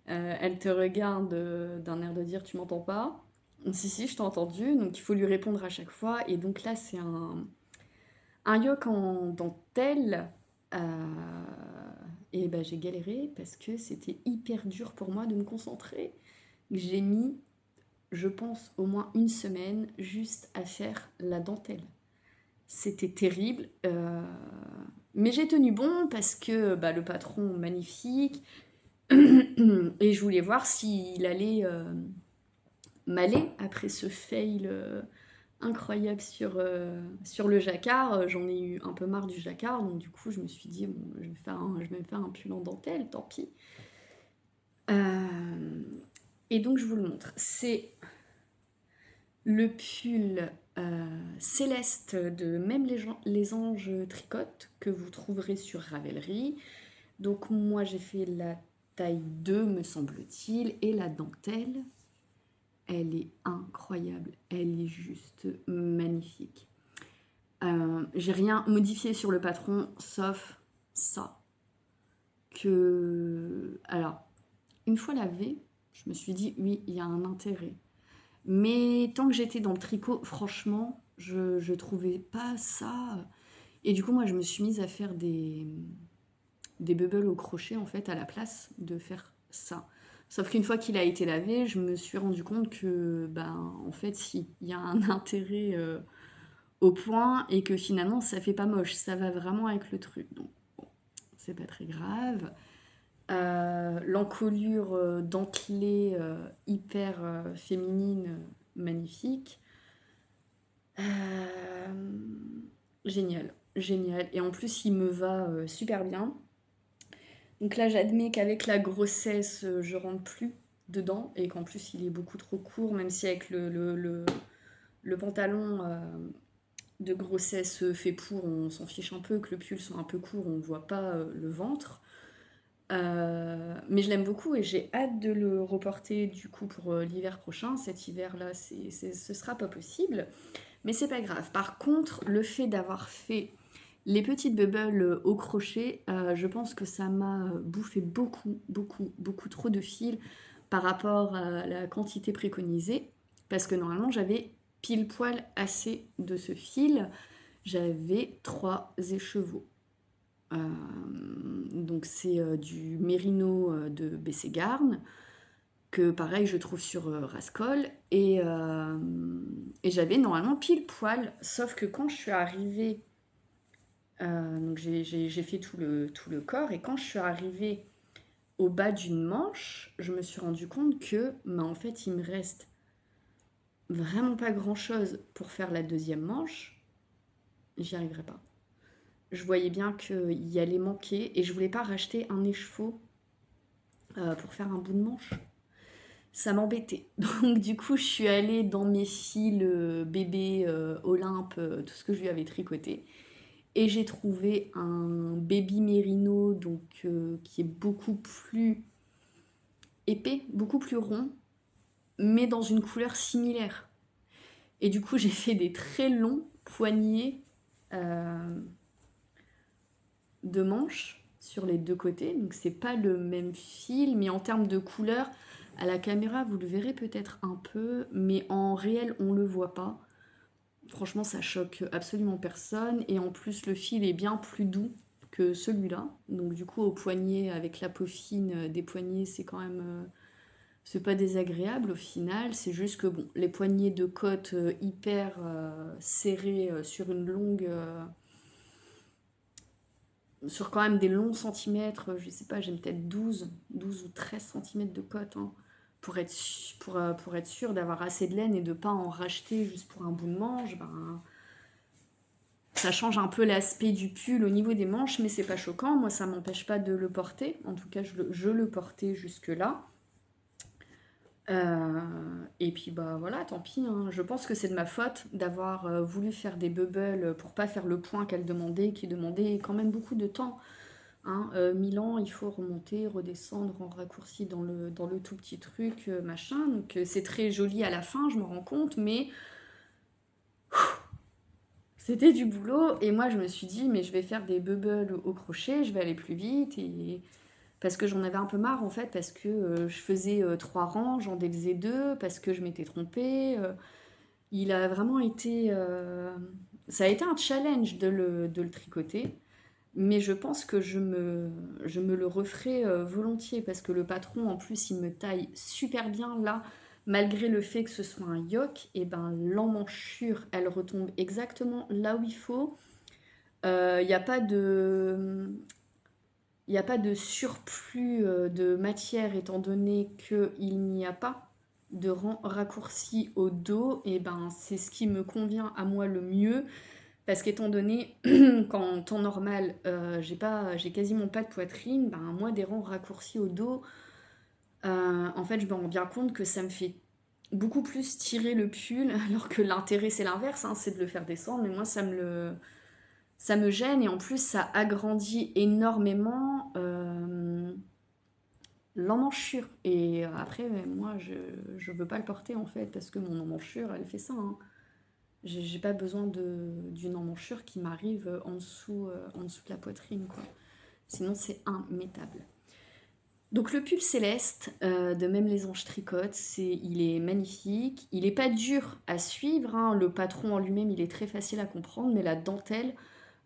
elle te regarde d'un air de dire tu m'entends pas. Si, je t'ai entendu, donc il faut lui répondre à chaque fois. Et donc là, c'est un yoke en dentelle. Et ben, j'ai galéré parce que c'était hyper dur pour moi de me concentrer. J'ai mis, je pense, au moins une semaine juste à faire la dentelle. C'était terrible. Mais j'ai tenu bon parce que bah, le patron magnifique. Et je voulais voir s'il allait m'aller après ce fail incroyable sur le jacquard. J'en ai eu un peu marre du jacquard, donc du coup je me suis dit bon, je vais me faire un pull en dentelle, tant pis. Et donc je vous le montre. C'est le pull céleste de Même les anges tricotent que vous trouverez sur Ravelry. Donc moi j'ai fait la taille 2 me semble-t-il, et la dentelle, elle est incroyable, elle est juste magnifique. J'ai rien modifié sur le patron sauf ça. Alors, une fois lavé, je me suis dit oui, il y a un intérêt. Mais tant que j'étais dans le tricot, franchement, je trouvais pas ça. Et du coup, moi, je me suis mise à faire des bubbles au crochet en fait à la place de faire ça. Sauf qu'une fois qu'il a été lavé, je me suis rendu compte que ben en fait si il y a un intérêt au point et que finalement ça fait pas moche, ça va vraiment avec le truc. Donc bon, c'est pas très grave. L'encolure dentelée hyper féminine, magnifique. Génial, génial. Et en plus il me va super bien. Donc là, j'admets qu'avec la grossesse, je rentre plus dedans et qu'en plus, il est beaucoup trop court, même si avec le pantalon de grossesse fait pour, on s'en fiche un peu, que le pull soit un peu court, on ne voit pas le ventre. Mais je l'aime beaucoup et j'ai hâte de le reporter du coup pour l'hiver prochain. Cet hiver-là, ce sera pas possible, mais c'est pas grave. Par contre, le fait d'avoir fait les petites bubbles au crochet, je pense que ça m'a bouffé beaucoup trop de fil par rapport à la quantité préconisée, parce que normalement j'avais pile poil assez de ce fil, j'avais 3 écheveaux. Donc c'est du mérino de Bességarn, que pareil je trouve sur Rascol, et j'avais normalement pile poil, sauf que quand je suis arrivée donc j'ai fait tout le corps et quand je suis arrivée au bas d'une manche, je me suis rendu compte que bah, en fait il me reste vraiment pas grand chose pour faire la deuxième manche, j'y arriverai pas. je voyais bien qu'il allait manquer et je voulais pas racheter un écheveau pour faire un bout de manche. Ça m'embêtait. Donc du coup, je suis allée dans mes fils bébé Olympe, tout ce que je lui avais tricoté. Et j'ai trouvé un baby mérino donc, qui est beaucoup plus épais, beaucoup plus rond, mais dans une couleur similaire. Et du coup, j'ai fait des très longs poignets euh, de manches sur les deux côtés. Donc c'est pas le même fil, mais en termes de couleur, à la caméra, vous le verrez peut-être un peu, mais en réel, on le voit pas. Franchement, ça choque absolument personne. Et en plus, le fil est bien plus doux que celui-là. Donc du coup, au poignet, avec la peau fine des poignets, c'est quand même... c'est pas désagréable au final. C'est juste que, bon, les poignets de côte hyper serrés sur une longue... sur quand même des longs centimètres, je sais pas, j'ai peut-être 12 ou 13 centimètres de côte, hein, pour être sûr d'avoir assez de laine et de pas en racheter juste pour un bout de manche. Ben, ça change un peu l'aspect du pull au niveau des manches, mais c'est pas choquant. Moi, ça m'empêche pas de le porter. En tout cas, je le portais jusque-là. Et puis bah voilà, tant pis, hein. Je pense que c'est de ma faute d'avoir voulu faire des bubbles pour pas faire le point qu'elle demandait, qui demandait quand même beaucoup de temps. Hein. 1000 ans, il faut remonter, redescendre en raccourci dans le tout petit truc, machin. Donc c'est très joli à la fin, je me rends compte, mais c'était du boulot. Et moi, je me suis dit, mais je vais faire des bubbles au crochet, je vais aller plus vite. Et parce que j'en avais un peu marre en fait, parce que je faisais 3 rangs, j'en défaisais 2, parce que je m'étais trompée. Il a vraiment été... ça a été un challenge de le tricoter, mais je pense que je me le referai volontiers, parce que le patron, en plus, il me taille super bien là, malgré le fait que ce soit un yoke, et ben l'emmanchure, elle retombe exactement là où il faut. Il n'y a pas de... Il n'y a pas de surplus de matière étant donné qu'il n'y a pas de rang raccourci au dos, et ben c'est ce qui me convient à moi le mieux parce qu'étant donné qu'en temps normal j'ai quasiment pas de poitrine, ben moi des rangs raccourcis au dos, en fait je me rends bien compte que ça me fait beaucoup plus tirer le pull alors que l'intérêt c'est l'inverse, hein, c'est de le faire descendre, mais moi ça me gêne et en plus ça agrandit énormément l'emmanchure. Et après, moi, je veux pas le porter en fait, parce que mon emmanchure, elle fait ça. Hein. J'ai pas besoin d'une emmanchure qui m'arrive en dessous de la poitrine, quoi. Sinon, c'est immétable. Donc le pull céleste de Même les anges tricotent, il est magnifique. Il est pas dur à suivre, hein. Le patron en lui-même, il est très facile à comprendre, mais la dentelle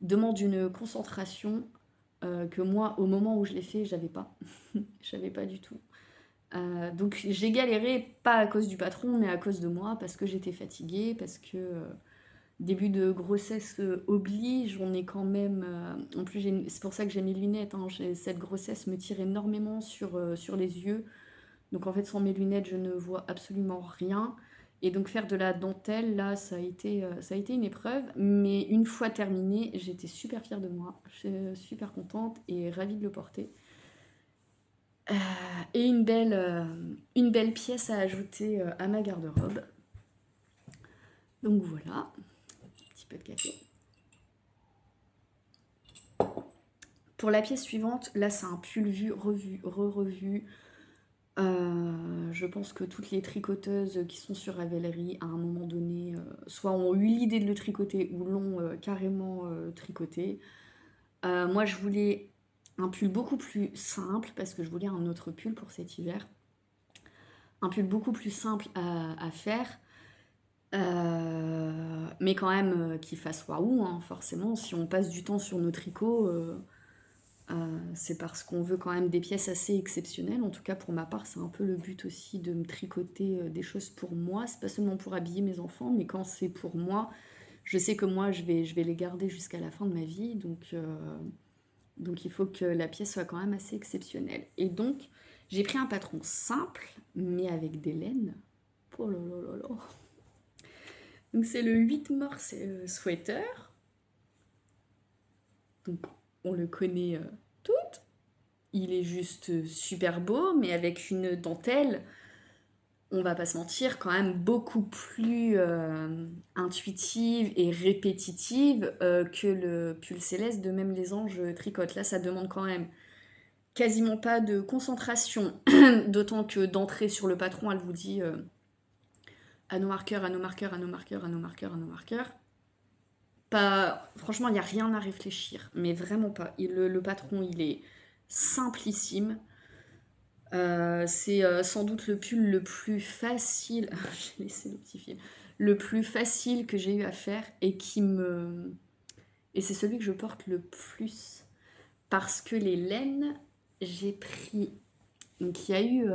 demande une concentration que moi, au moment où je l'ai fait, j'avais pas. J'avais pas du tout. Donc j'ai galéré, pas à cause du patron, mais à cause de moi, parce que j'étais fatiguée, parce que début de grossesse oblige, on est quand même... en plus, c'est pour ça que j'ai mes lunettes, hein. Cette grossesse me tire énormément sur les yeux. Donc en fait, sans mes lunettes, je ne vois absolument rien. Et donc faire de la dentelle, là, ça a été une épreuve. Mais une fois terminée, j'étais super fière de moi. J'étais super contente et ravie de le porter. Euh, et une belle pièce à ajouter à ma garde-robe. Donc voilà, un petit peu de café. Pour la pièce suivante, là c'est un pull vu, revu, re-revu. Je pense que toutes les tricoteuses qui sont sur Ravelry, à un moment donné, soit ont eu l'idée de le tricoter ou l'ont carrément tricoté. Moi je voulais un pull beaucoup plus simple parce que je voulais un autre pull pour cet hiver. Un pull beaucoup plus simple à faire. Mais quand même qu'il fasse waouh, hein, forcément. Si on passe du temps sur nos tricots, c'est parce qu'on veut quand même des pièces assez exceptionnelles. En tout cas, pour ma part, c'est un peu le but aussi de me tricoter des choses pour moi. C'est pas seulement pour habiller mes enfants, mais quand c'est pour moi, je sais que moi, je vais les garder jusqu'à la fin de ma vie. Donc il faut que la pièce soit quand même assez exceptionnelle. Et donc, j'ai pris un patron simple, mais avec des laines. Oh là là là là. Donc c'est le 8 mars sweater. donc on le connaît toutes. Il est juste super beau, mais avec une dentelle, on va pas se mentir, quand même beaucoup plus intuitive et répétitive que le pull céleste de Même les anges tricotent. Là, ça demande quand même quasiment pas de concentration, d'autant que d'entrée sur le patron, elle vous dit anneau marqueur, anneau marqueur, anneau marqueur, anneau marqueur, anneau marqueur. Pas, franchement, il n'y a rien à réfléchir, mais vraiment pas. Le patron, il est simplissime. C'est sans doute le pull le plus facile, j'ai laissé le petit fil, le plus facile que j'ai eu à faire et et c'est celui que je porte le plus parce que les laines, j'ai pris, donc il y a eu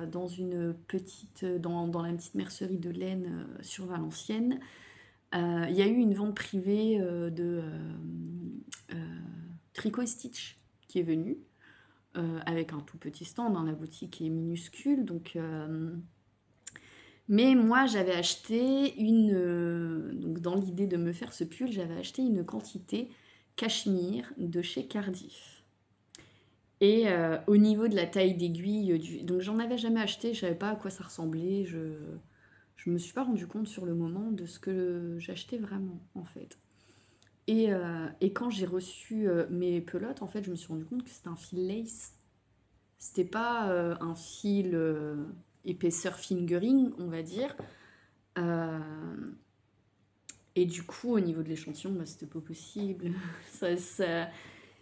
dans la petite mercerie de laine sur Valenciennes, il y a eu une vente privée de Tricot et Stitch qui est venue. Avec un tout petit stand, hein, la boutique est minuscule, donc... Mais moi, j'avais acheté donc dans l'idée de me faire ce pull, j'avais acheté une quantité cachemire de chez Cardif. Et au niveau de la taille d'aiguille, donc j'en avais jamais acheté, je savais pas à quoi ça ressemblait, je me suis pas rendu compte sur le moment de ce que j'achetais vraiment, en fait. Et quand j'ai reçu mes pelotes, en fait, je me suis rendu compte que c'était un fil lace. C'était pas un fil épaisseur fingering, on va dire. Euh, et du coup, au niveau de l'échantillon, bah, c'était pas possible.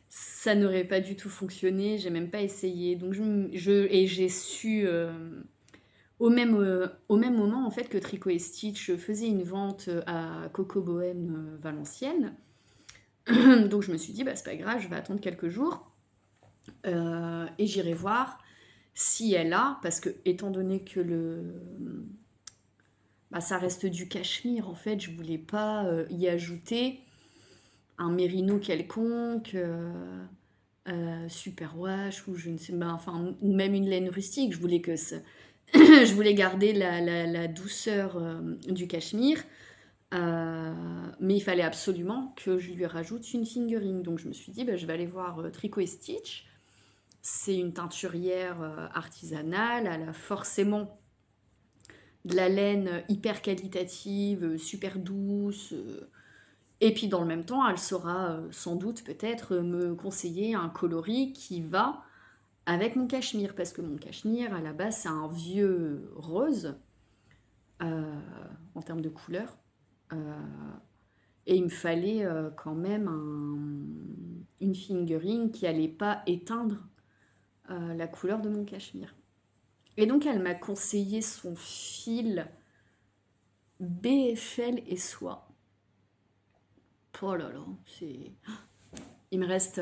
Ça n'aurait pas du tout fonctionné. J'ai même pas essayé. Donc et j'ai su au même moment en fait que Tricot et Stitch faisait une vente à Coco Bohème Valenciennes. Donc je me suis dit bah c'est pas grave, je vais attendre quelques jours et j'irai voir si elle a, parce que étant donné que ça reste du cachemire, en fait, je voulais pas y ajouter un mérino quelconque, super wash, ou je ne sais pas, enfin, ou même une laine rustique. Je voulais je voulais garder la douceur du cachemire, mais il fallait absolument que je lui rajoute une fingering. Donc je me suis dit, bah, je vais aller voir Tricot et Stitch. C'est une teinturière artisanale, elle a forcément de la laine hyper qualitative, super douce. Et puis dans le même temps, elle saura sans doute peut-être me conseiller un coloris qui va avec mon cachemire. Parce que mon cachemire, à la base, c'est un vieux rose euh, en termes de couleur. Euh, et il me fallait quand même une fingering qui allait pas éteindre la couleur de mon cachemire. Et donc elle m'a conseillé son fil BFL et soie. Oh là là, c'est... Il me reste...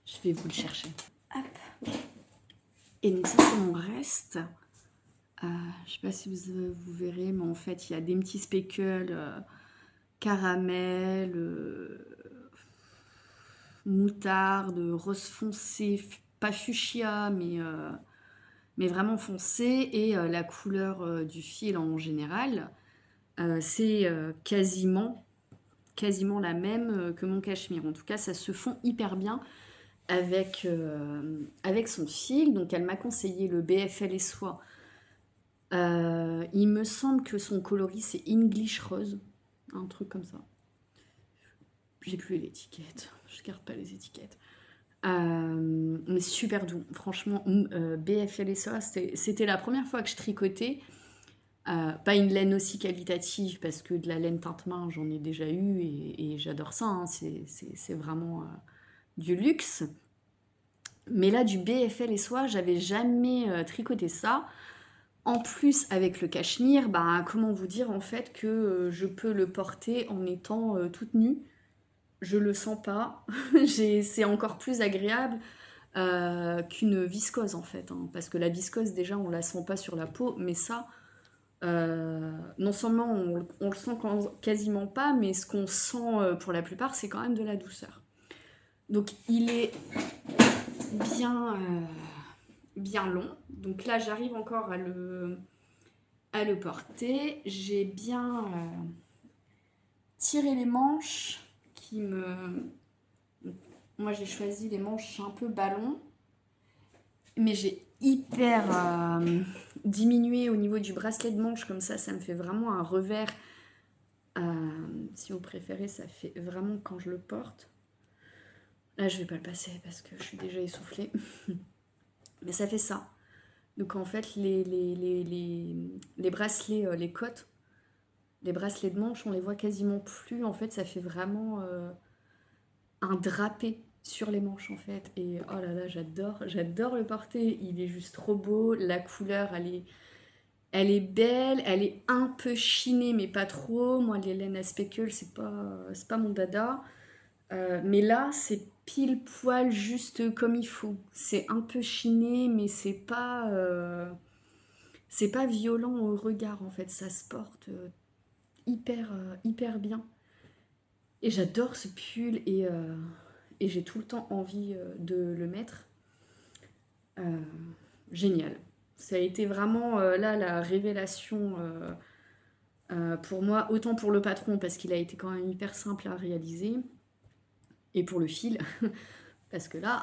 Je vais vous le chercher. Hop. Et donc ça, c'est mon reste. Je sais pas si vous verrez, mais en fait, il y a des petits speckles caramel, moutarde, rose foncé, pas fuchsia, mais vraiment foncé. Et la couleur du fil en général, c'est quasiment la même que mon cachemire. En tout cas, ça se fond hyper bien avec son fil. Donc, elle m'a conseillé le BFL et soie. Il me semble que son coloris, c'est English Rose. Un truc comme ça. J'ai plus l'étiquette. Je garde pas les étiquettes. Mais super doux. Franchement, BFL et soie, c'était la première fois que je tricotais. Pas une laine aussi qualitative, parce que de la laine teinte-main, j'en ai déjà eu et j'adore ça. Hein. C'est vraiment du luxe. Mais là, du BFL et soie, j'avais jamais tricoté ça. En plus, avec le cachemire, bah, comment vous dire en fait que je peux le porter en étant toute nue. Je le sens pas. C'est encore plus agréable qu'une viscose en fait. Hein, parce que la viscose, déjà, on la sent pas sur la peau, mais ça, non seulement on le sent quasiment pas, mais ce qu'on sent pour la plupart, c'est quand même de la douceur. Donc il est bien long. Donc là, j'arrive encore à le porter. J'ai bien tiré les manches qui me Moi, j'ai choisi les manches un peu ballon, mais j'ai hyper diminué au niveau du bracelet de manche, comme ça me fait vraiment un revers. Si vous préférez, ça fait vraiment quand je le porte. Là, je vais pas le passer parce que je suis déjà essoufflée. Mais ça fait ça. Donc en fait, les bracelets, les cottes, les bracelets de manche, on les voit quasiment plus. En fait, ça fait vraiment un drapé sur les manches en fait. Et oh là là, j'adore le porter. Il est juste trop beau. La couleur, elle est belle. Elle est un peu chinée, mais pas trop. Moi, les laines à speckle, c'est pas mon dada. Mais là, c'est pile poil juste comme il faut. C'est un peu chiné, mais c'est pas violent au regard en fait. Ça se porte hyper bien. Et j'adore ce pull et j'ai tout le temps envie de le mettre. Euh, Génial. Ça a été vraiment là la révélation pour moi, autant pour le patron parce qu'il a été quand même hyper simple à réaliser, et pour le fil, parce que là,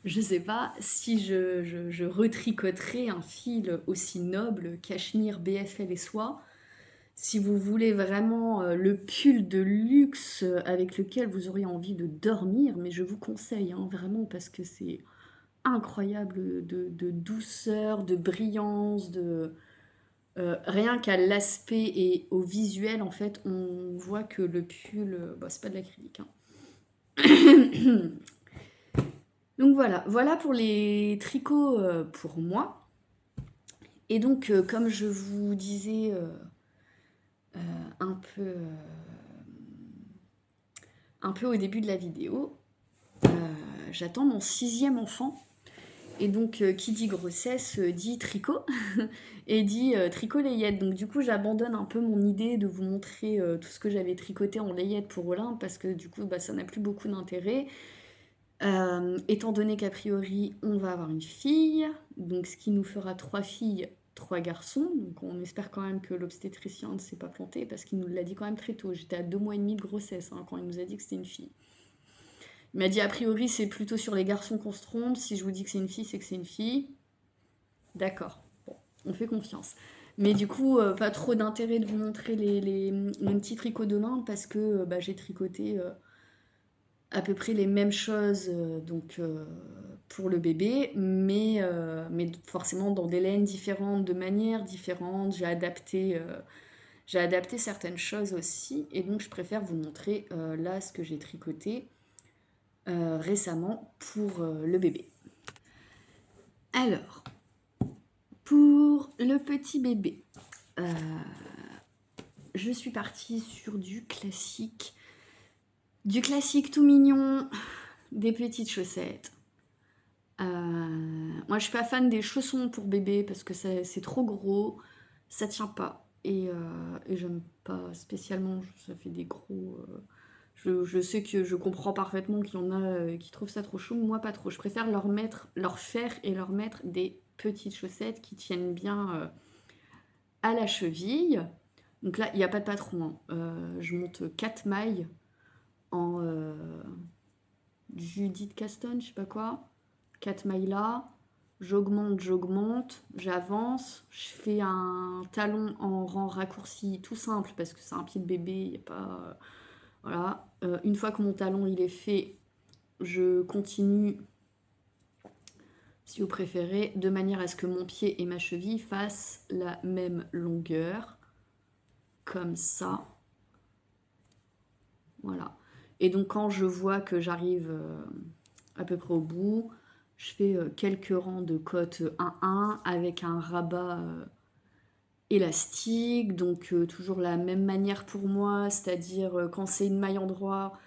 je sais pas si je retricoterai un fil aussi noble, cachemire, BFL et soie. Si vous voulez vraiment le pull de luxe avec lequel vous auriez envie de dormir, mais je vous conseille hein, vraiment parce que c'est incroyable de douceur, de brillance, rien qu'à l'aspect et au visuel en fait, on voit que le pull, bah, c'est pas de l'acrylique. Hein. Donc voilà pour les tricots pour moi. Et donc comme je vous disais un peu au début de la vidéo, j'attends mon 6e enfant. Et donc, qui dit grossesse dit tricot et dit tricot layette. Donc, du coup, j'abandonne un peu mon idée de vous montrer tout ce que j'avais tricoté en layette pour Olympe parce que du coup, bah, ça n'a plus beaucoup d'intérêt. Étant donné qu'a priori, on va avoir une fille, donc ce qui nous fera 3 filles, 3 garçons. Donc, on espère quand même que l'obstétricien ne s'est pas planté parce qu'il nous l'a dit quand même très tôt. J'étais à 2 mois et demi de grossesse hein, quand il nous a dit que c'était une fille. Il m'a dit a priori c'est plutôt sur les garçons qu'on se trompe, si je vous dis que c'est une fille, c'est que c'est une fille. D'accord, bon, on fait confiance. Mais du coup, pas trop d'intérêt de vous montrer mon petit tricot de main parce que bah, j'ai tricoté à peu près les mêmes choses donc, pour le bébé, mais forcément dans des laines différentes, de manières différentes. J'ai adapté certaines choses aussi et donc je préfère vous montrer là ce que j'ai tricoté récemment pour le bébé. Alors, pour le petit bébé, je suis partie sur du classique tout mignon, des petites chaussettes. Moi, je suis pas fan des chaussons pour bébé parce que c'est trop gros, ça tient pas et j'aime pas spécialement. Ça fait des gros. Je sais que je comprends parfaitement qu'il y en a qui trouvent ça trop chaud, moi pas trop. Je préfère leur faire et leur mettre des petites chaussettes qui tiennent bien à la cheville. Donc là, il n'y a pas de patron. Hein. Je monte 4 mailles en Judith Caston, je sais pas quoi. 4 mailles là. J'augmente, j'avance. Je fais un talon en rang raccourci tout simple parce que c'est un pied de bébé, il n'y a pas... Voilà. Une fois que mon talon il est fait, je continue, si vous préférez, de manière à ce que mon pied et ma cheville fassent la même longueur. Comme ça. Voilà. Et donc quand je vois que j'arrive à peu près au bout, je fais quelques rangs de côte 1-1 avec un rabat élastique. Donc toujours la même manière pour moi, c'est-à-dire quand c'est une maille en droit,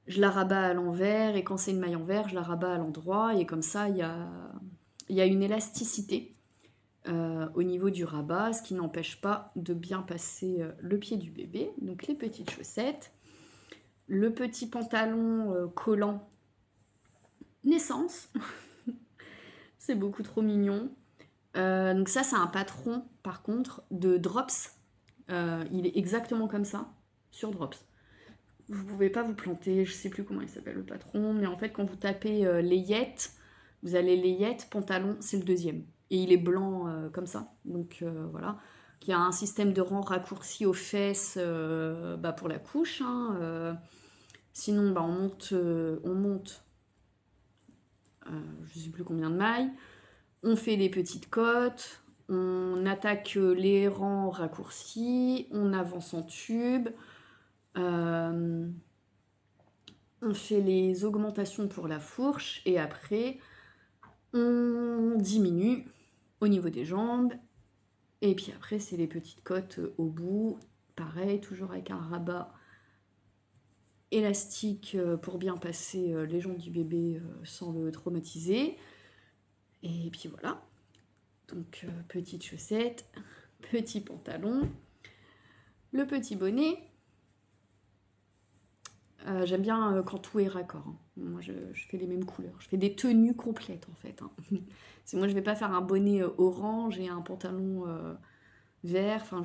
je la rabats à l'envers, et quand c'est une maille envers, je la rabats à l'endroit, et comme ça, il y a une élasticité au niveau du rabat, ce qui n'empêche pas de bien passer le pied du bébé. Donc les petites chaussettes, le petit pantalon collant naissance, c'est beaucoup trop mignon. Donc ça, c'est un patron, par contre, de Drops. Il est exactement comme ça, sur Drops. vous pouvez pas vous planter, je sais plus comment il s'appelle le patron, mais en fait quand vous tapez layette, vous allez layette, pantalon, c'est le deuxième. Et il est blanc comme ça, donc voilà. Il y a un système de rang raccourci aux fesses pour la couche, hein, sinon on monte je sais plus combien de mailles, on fait des petites côtes, on attaque les rangs raccourcis, on avance en tube, euh, on fait les augmentations pour la fourche et après on diminue au niveau des jambes et puis après c'est les petites côtes au bout, pareil, toujours avec un rabat élastique pour bien passer les jambes du bébé sans le traumatiser. Et puis voilà, donc petites chaussettes, petit pantalon, le petit bonnet. J'aime bien quand tout est raccord, hein. Moi je fais les mêmes couleurs, je fais des tenues complètes en fait, hein. Moi je vais pas faire un bonnet orange et un pantalon vert, enfin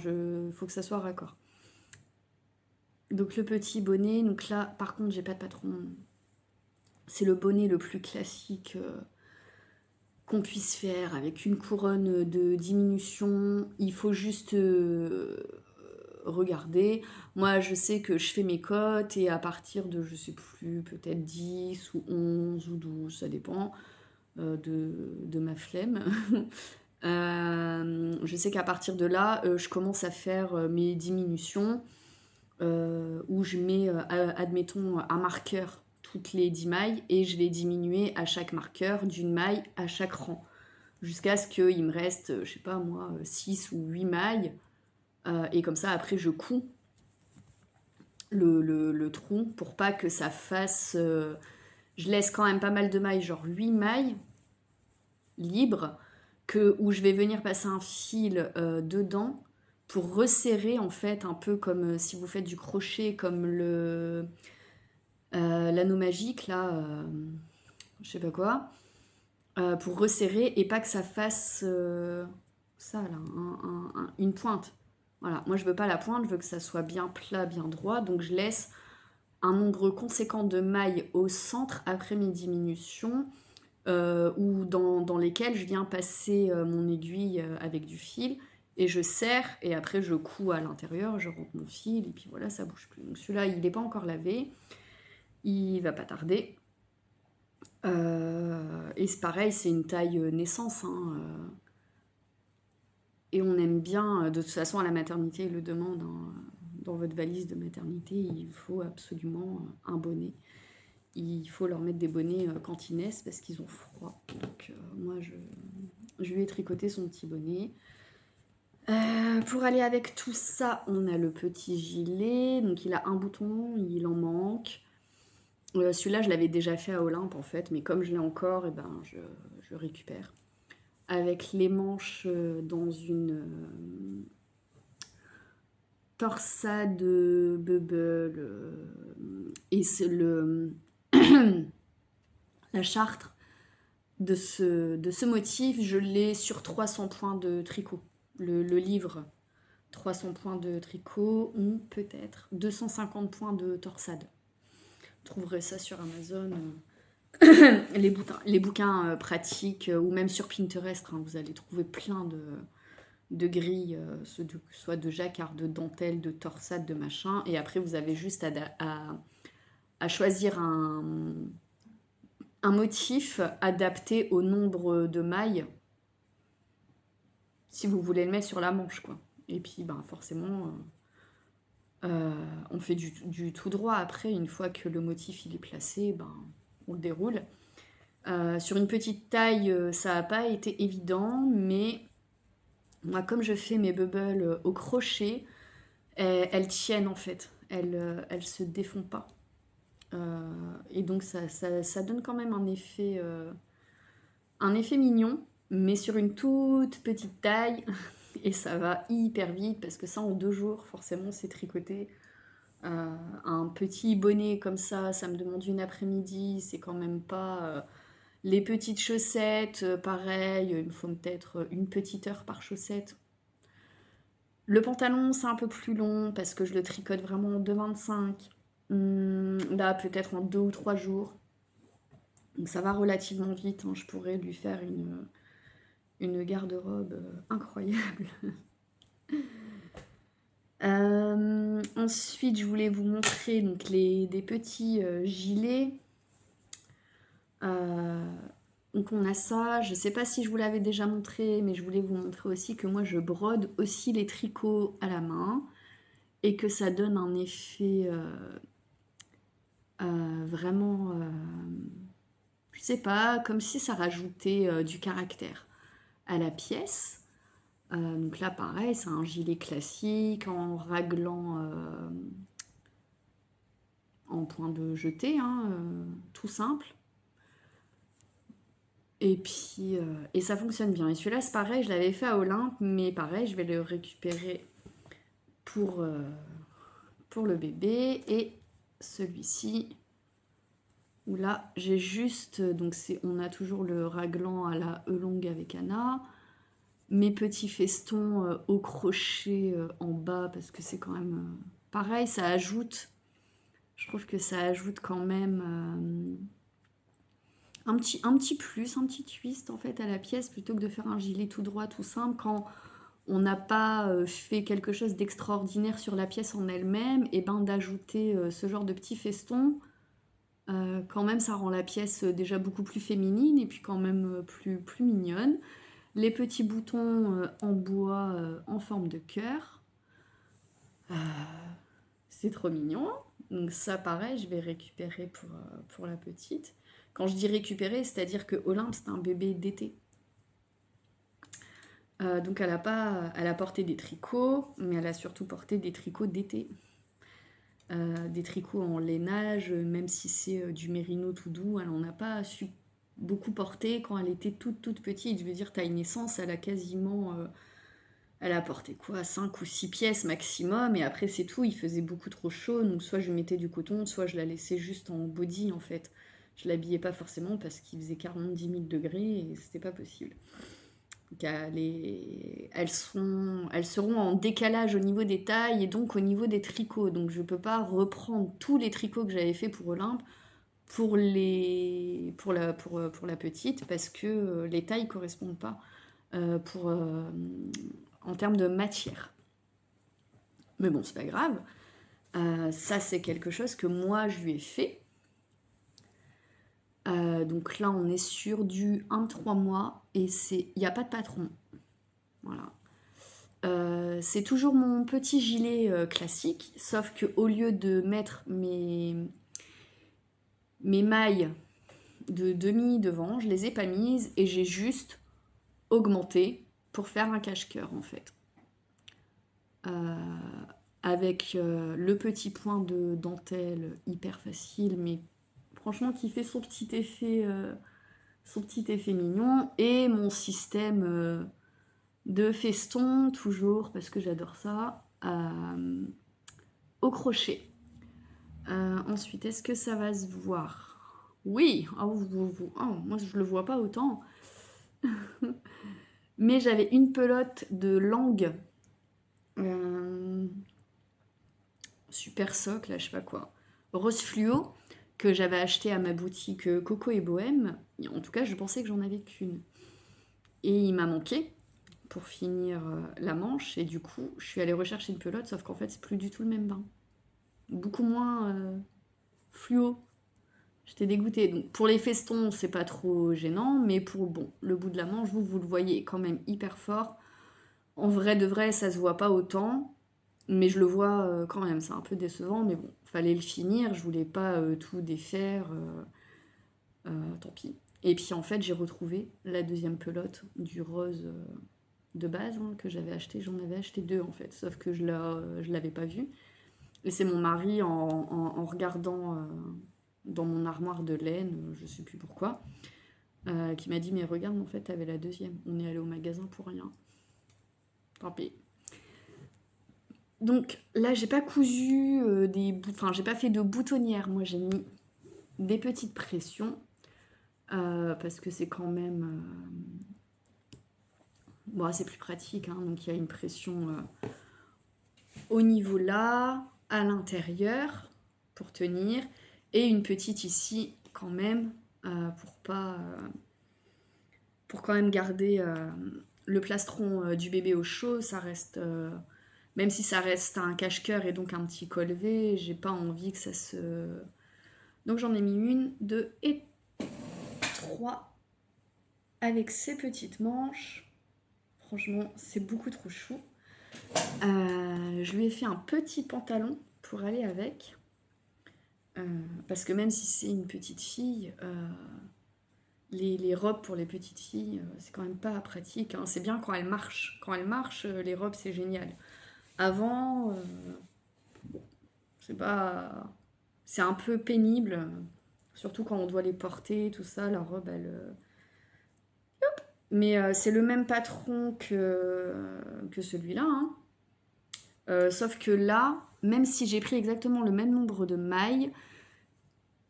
faut que ça soit raccord. Donc le petit bonnet, donc là par contre j'ai pas de patron. C'est le bonnet le plus classique qu'on puisse faire avec une couronne de diminution. Il faut juste regarder. Moi, je sais que je fais mes cotes et à partir de, je sais plus, peut-être 10 ou 11 ou 12, ça dépend de ma flemme. Je sais qu'à partir de là, je commence à faire mes diminutions où je mets, admettons, un marqueur toutes les 10 mailles et je vais diminuer à chaque marqueur d'une maille à chaque rang jusqu'à ce qu'il me reste, je sais pas moi, 6 ou 8 mailles et comme ça après je couds le trou pour pas que ça fasse... je laisse quand même pas mal de mailles, genre 8 mailles libres, où je vais venir passer un fil dedans pour resserrer en fait un peu comme si vous faites du crochet comme l'anneau magique là, je sais pas quoi, pour resserrer et pas que ça fasse ça là, une pointe. Voilà, moi je veux pas la pointe, je veux que ça soit bien plat, bien droit, donc je laisse un nombre conséquent de mailles au centre après mes diminutions, ou dans lesquelles je viens passer mon aiguille avec du fil, et je serre, et après je couds à l'intérieur, je rentre mon fil, et puis voilà, ça bouge plus. Donc celui-là, il n'est pas encore lavé, il va pas tarder. Et c'est pareil, c'est une taille naissance, hein, et on aime bien, de toute façon à la maternité, ils le demandent, hein, dans votre valise de maternité, il faut absolument un bonnet. Il faut leur mettre des bonnets quand ils naissent parce qu'ils ont froid. Donc moi, je lui ai tricoté son petit bonnet. Pour aller avec tout ça, on a le petit gilet. Donc il a un bouton, il en manque. Celui-là, je l'avais déjà fait à Olympe en fait, mais comme je l'ai encore, je récupère. Avec les manches dans une torsade bubble et c'est la chartre de ce motif, je l'ai sur 300 points de tricot. Le livre, 300 points de tricot ou peut-être 250 points de torsade. Vous trouverez ça sur Amazon. Les bouquins pratiques ou même sur Pinterest, hein, vous allez trouver plein de grilles, soit de jacquard, de dentelle, de torsade, de machin. Et après, vous avez juste à choisir un motif adapté au nombre de mailles si vous voulez le mettre sur la manche, quoi. Et puis forcément on fait du tout droit après, une fois que le motif il est placé, on le déroule. Sur une petite taille ça n'a pas été évident, mais moi comme je fais mes bubbles au crochet, elles tiennent en fait, elles se défont pas. Et donc ça donne quand même un effet mignon, mais sur une toute petite taille, et ça va hyper vite, parce que ça, en 2 jours, forcément, c'est tricoté. Un petit bonnet comme ça me demande une après-midi, c'est quand même pas... les petites chaussettes, pareil, il me faut peut-être une petite heure par chaussette. Le pantalon, c'est un peu plus long, parce que je le tricote vraiment en 2,25. Là, peut-être en 2 ou 3 jours. Donc ça va relativement vite, hein. Je pourrais lui faire une garde-robe incroyable. Ensuite, je voulais vous montrer donc, des petits gilets. Donc on a ça, je sais pas si je vous l'avais déjà montré, mais je voulais vous montrer aussi que moi je brode aussi les tricots à la main et que ça donne un effet vraiment, je sais pas, comme si ça rajoutait du caractère à la pièce. Donc là pareil, c'est un gilet classique en raglan en point de jeté, hein, tout simple. Et puis, et ça fonctionne bien. Et celui-là, c'est pareil, je l'avais fait à Olympe, mais pareil, je vais le récupérer pour, pour le bébé. Et celui-ci, où là, j'ai juste, donc on a toujours le raglan à la E longue avec Anna, mes petits festons au crochet en bas, parce que c'est quand même pareil, ça ajoute, je trouve que ça ajoute quand même un petit plus, un petit twist en fait à la pièce, plutôt que de faire un gilet tout droit, tout simple, quand on n'a pas fait quelque chose d'extraordinaire sur la pièce en elle-même, et ben d'ajouter ce genre de petits festons, quand même ça rend la pièce déjà beaucoup plus féminine et puis quand même plus mignonne. Les petits boutons en bois en forme de cœur, c'est trop mignon. Donc ça pareil, je vais récupérer pour la petite. Quand je dis récupérer, c'est-à-dire que Olympe c'est un bébé d'été. Donc elle a porté des tricots, mais elle a surtout porté des tricots d'été. Des tricots en lainage, même si c'est du mérino tout doux, elle n'en a pas su beaucoup porter quand elle était toute petite. Je veux dire, taille naissance, elle a quasiment... elle a porté quoi, 5 ou 6 pièces maximum, et après c'est tout, il faisait beaucoup trop chaud, donc soit je mettais du coton, soit je la laissais juste en body en fait. Je l'habillais pas forcément parce qu'il faisait 40 000 degrés et c'était pas possible. Donc elles seront en décalage au niveau des tailles et donc au niveau des tricots. Donc je ne peux pas reprendre tous les tricots que j'avais fait pour Olympe pour la petite parce que les tailles ne correspondent pas en termes de matière. Mais bon, c'est pas grave. Ça, c'est quelque chose que moi, je lui ai fait. Donc là, on est sur du 1-3 mois et il n'y a pas de patron. Voilà. C'est toujours mon petit gilet classique, sauf que au lieu de mettre mes mailles de demi devant, je les ai pas mises et j'ai juste augmenté pour faire un cache-cœur en fait. Avec le petit point de dentelle hyper facile, mais franchement qui fait son petit effet mignon, et mon système de feston toujours parce que j'adore ça, au crochet. Ensuite, est-ce que ça va se voir? Oui, moi je le vois pas autant. Mais j'avais une pelote de langue super socle, là, je sais pas quoi, rose fluo, que j'avais acheté à ma boutique Coco et Bohème. En tout cas, je pensais que j'en avais qu'une. Et il m'a manqué pour finir la manche, et du coup, je suis allée rechercher une pelote, sauf qu'en fait, c'est plus du tout le même bain. Beaucoup moins fluo. J'étais dégoûtée. Donc pour les festons, c'est pas trop gênant, mais pour le bout de la manche, vous le voyez quand même hyper fort. En vrai de vrai, ça se voit pas autant, mais je le vois quand même. C'est un peu décevant, mais bon, fallait le finir. Je voulais pas tout défaire. Tant pis. Et puis en fait, j'ai retrouvé la deuxième pelote du rose de base que j'avais acheté. J'en avais acheté 2 en fait, sauf que je l'avais pas vue. Et c'est mon mari en regardant dans mon armoire de laine, je sais plus pourquoi, qui m'a dit mais regarde, en fait t'avais la deuxième. On est allé au magasin pour rien. Tant pis. Donc là j'ai pas cousu j'ai pas fait de boutonnière. Moi j'ai mis des petites pressions parce que c'est quand même c'est plus pratique, hein. Donc il y a une pression au niveau là, à l'intérieur. pour tenir, et une petite ici quand même, pour quand même garder le plastron du bébé au chaud. Ça reste, même si ça reste un cache-cœur et donc un petit col V, j'ai pas envie que ça se... Donc j'en ai mis 1, 2 et 3 avec ces petites manches. Franchement, c'est beaucoup trop chou. Je lui ai fait un petit pantalon pour aller avec. Parce que même si c'est une petite fille, les robes pour les petites filles, c'est quand même pas pratique. Hein. C'est bien quand elles marchent. Quand elles marchent, les robes, c'est génial. Avant, c'est pas... C'est un peu pénible. Surtout quand on doit les porter, tout ça. La robe, elle... Mais c'est le même patron que celui-là. Hein. Sauf que là, même si j'ai pris exactement le même nombre de mailles,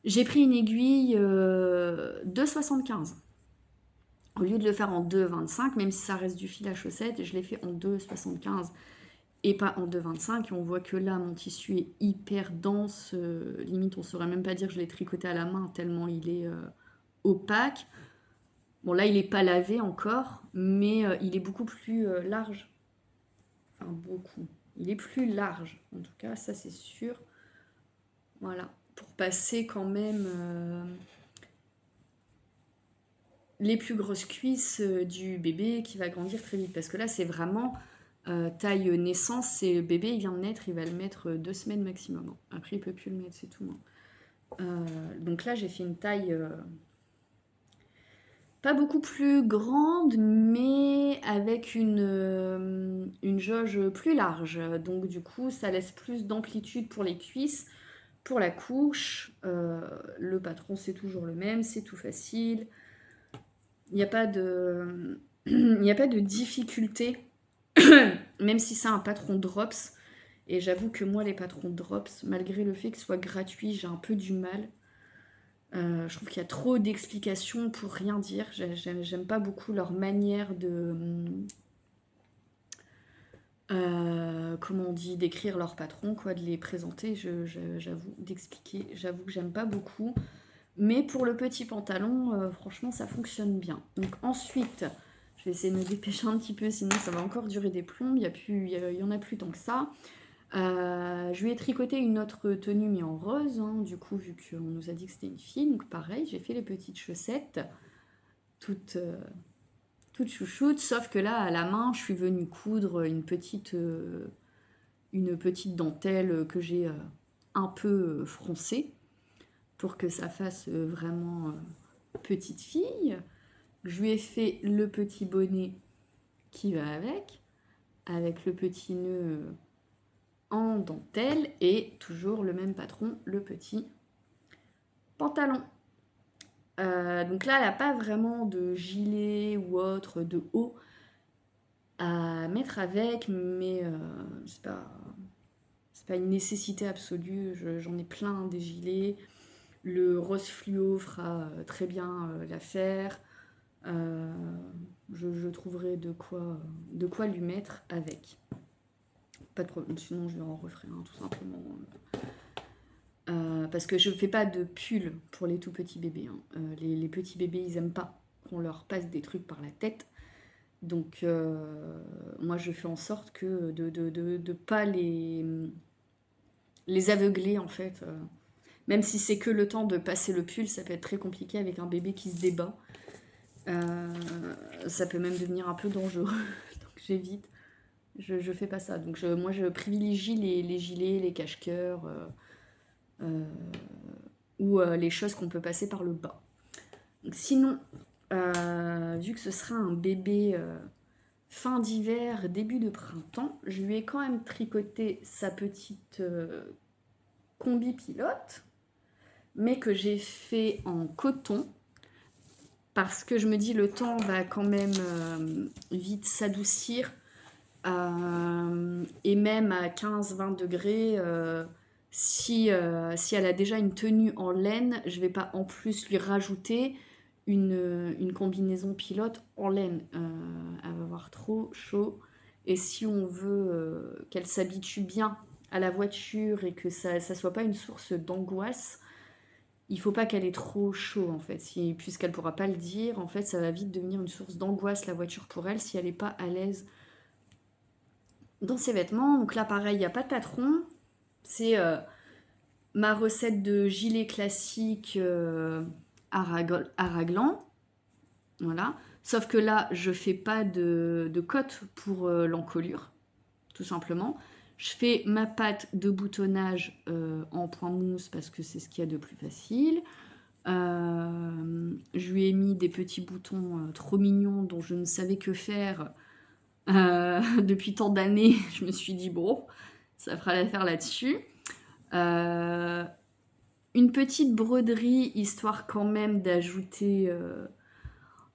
j'ai pris une aiguille 2,75. Au lieu de le faire en 2,25, même si ça reste du fil à chaussette, je l'ai fait en 2,75 et pas en 2,25. Et on voit que là, mon tissu est hyper dense. Limite, on saurait même pas dire que je l'ai tricoté à la main tellement il est opaque. Bon, là, il n'est pas lavé encore, mais il est beaucoup plus large. Enfin, beaucoup. Il est plus large, en tout cas, ça c'est sûr. Voilà, pour passer quand même les plus grosses cuisses du bébé qui va grandir très vite. Parce que là, c'est vraiment taille naissance. Et le bébé, il vient de naître, il va le mettre 2 semaines maximum. Hein. Après, il peut plus le mettre, c'est tout. Hein. Donc là, j'ai fait une taille pas beaucoup plus grande, mais avec une jauge plus large. Donc du coup, ça laisse plus d'amplitude pour les cuisses. Pour la couche, le patron, c'est toujours le même, c'est tout facile. Il n'y a pas de... Il n'y a pas de difficulté, même si c'est un patron drops. Et j'avoue que moi, les patrons drops, malgré le fait que ce soit gratuit, j'ai un peu du mal. Je trouve qu'il y a trop d'explications pour rien dire. J'aime pas beaucoup leur manière de... comment on dit, d'écrire leur patron, quoi, de les présenter, j'avoue, d'expliquer. J'avoue que j'aime pas beaucoup. Mais pour le petit pantalon, franchement, ça fonctionne bien. Donc ensuite, je vais essayer de me dépêcher un petit peu, sinon ça va encore durer des plombes. Il y en a plus tant que ça. Je lui ai tricoté une autre tenue, mais en rose, hein, du coup, vu qu'on nous a dit que c'était une fille. Donc pareil, j'ai fait les petites chaussettes, toutes chouchoutes, sauf que là, à la main, je suis venue coudre une petite dentelle que j'ai un peu froncée, pour que ça fasse vraiment petite fille. Je lui ai fait le petit bonnet qui va avec le petit nœud en dentelle et toujours le même patron, le petit pantalon. Donc là, elle n'a pas vraiment de gilet ou autre de haut à mettre avec, mais c'est pas une nécessité absolue. J'en ai plein des gilets. Le rose fluo fera très bien l'affaire. Je trouverai de quoi lui mettre avec. Pas de problème, sinon je en referai un tout simplement. Parce que je ne fais pas de pull pour les tout petits bébés. Hein. Les petits bébés, ils aiment pas qu'on leur passe des trucs par la tête. Donc moi je fais en sorte que de pas les aveugler en fait. Même si c'est que le temps de passer le pull, ça peut être très compliqué avec un bébé qui se débat. Ça peut même devenir un peu dangereux. Donc j'évite. Je fais pas ça. Donc moi je privilégie les gilets, les cache-cœurs ou les choses qu'on peut passer par le bas. Donc, sinon, vu que ce sera un bébé fin d'hiver, début de printemps, je lui ai quand même tricoté sa petite combi pilote, mais que j'ai fait en coton, parce que je me dis le temps va quand même vite s'adoucir, et même à 15-20 degrés, si elle a déjà une tenue en laine, je vais pas en plus lui rajouter une combinaison pilote en laine. Elle va avoir trop chaud. Et si on veut qu'elle s'habitue bien à la voiture et que ça soit pas une source d'angoisse, il faut pas qu'elle ait trop chaud en fait. Puisqu'elle pourra pas le dire, en fait, ça va vite devenir une source d'angoisse la voiture pour elle si elle est pas à l'aise dans ses vêtements. Donc là, pareil, il n'y a pas de patron. C'est ma recette de gilet classique à raglan. Voilà. Sauf que là, je fais pas de cotte pour l'encolure, tout simplement. Je fais ma pâte de boutonnage en point mousse parce que c'est ce qu'il y a de plus facile. Je lui ai mis des petits boutons trop mignons dont je ne savais que faire depuis tant d'années. Je me suis dit, bon, ça fera l'affaire là-dessus. Une petite broderie, histoire quand même d'ajouter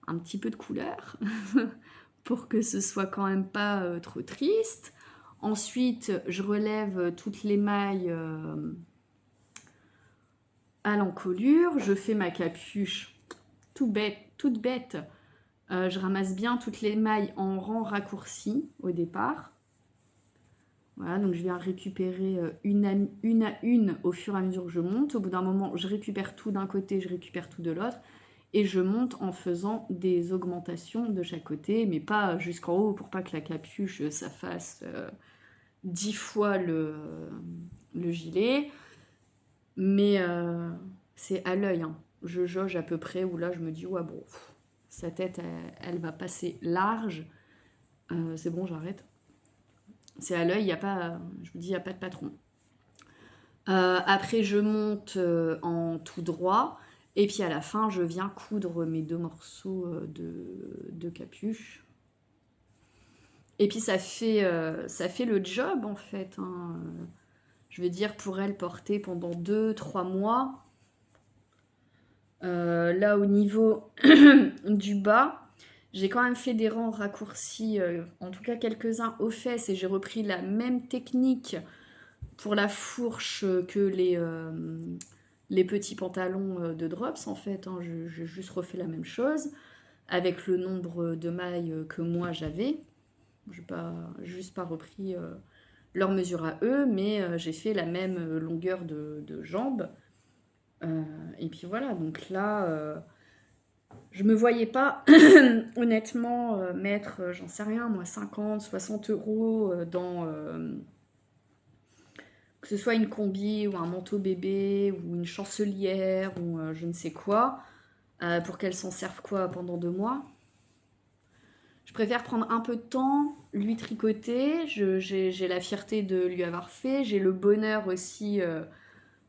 un petit peu de couleur, pour que ce soit quand même pas trop triste. Ensuite, je relève toutes les mailles à l'encolure. Je fais ma capuche toute bête. Je ramasse bien toutes les mailles en rang raccourci au départ. Voilà, donc je viens récupérer une à une au fur et à mesure que je monte. Au bout d'un moment, je récupère tout d'un côté, je récupère tout de l'autre. Et je monte en faisant des augmentations de chaque côté, mais pas jusqu'en haut pour pas que la capuche, ça fasse 10 fois le gilet. Mais c'est à l'œil, hein. Je jauge à peu près, où là je me dis, ouais bon, sa tête, elle va passer large. C'est bon, j'arrête. C'est à l'œil, je me dis, il n'y a pas de patron. Après, je monte en tout droit. Et puis à la fin, je viens coudre mes 2 morceaux de capuche. Et puis ça fait le job en fait, hein. Je veux dire, pour elle, porter pendant 2-3 mois. Là, au niveau du bas, j'ai quand même fait des rangs raccourcis, en tout cas quelques-uns aux fesses, et j'ai repris la même technique pour la fourche que les petits pantalons de Drops en fait, hein. J'ai juste refait la même chose avec le nombre de mailles que moi j'avais. Je n'ai juste pas repris leur mesure à eux, mais j'ai fait la même longueur de jambes. Et puis voilà, donc là, je me voyais pas honnêtement mettre, j'en sais rien, moi, 50, 60 euros dans que ce soit une combi ou un manteau bébé ou une chancelière ou je ne sais quoi, pour qu'elle s'en serve quoi pendant 2 mois. Je préfère prendre un peu de temps, lui tricoter, j'ai la fierté de lui avoir fait, j'ai le bonheur aussi,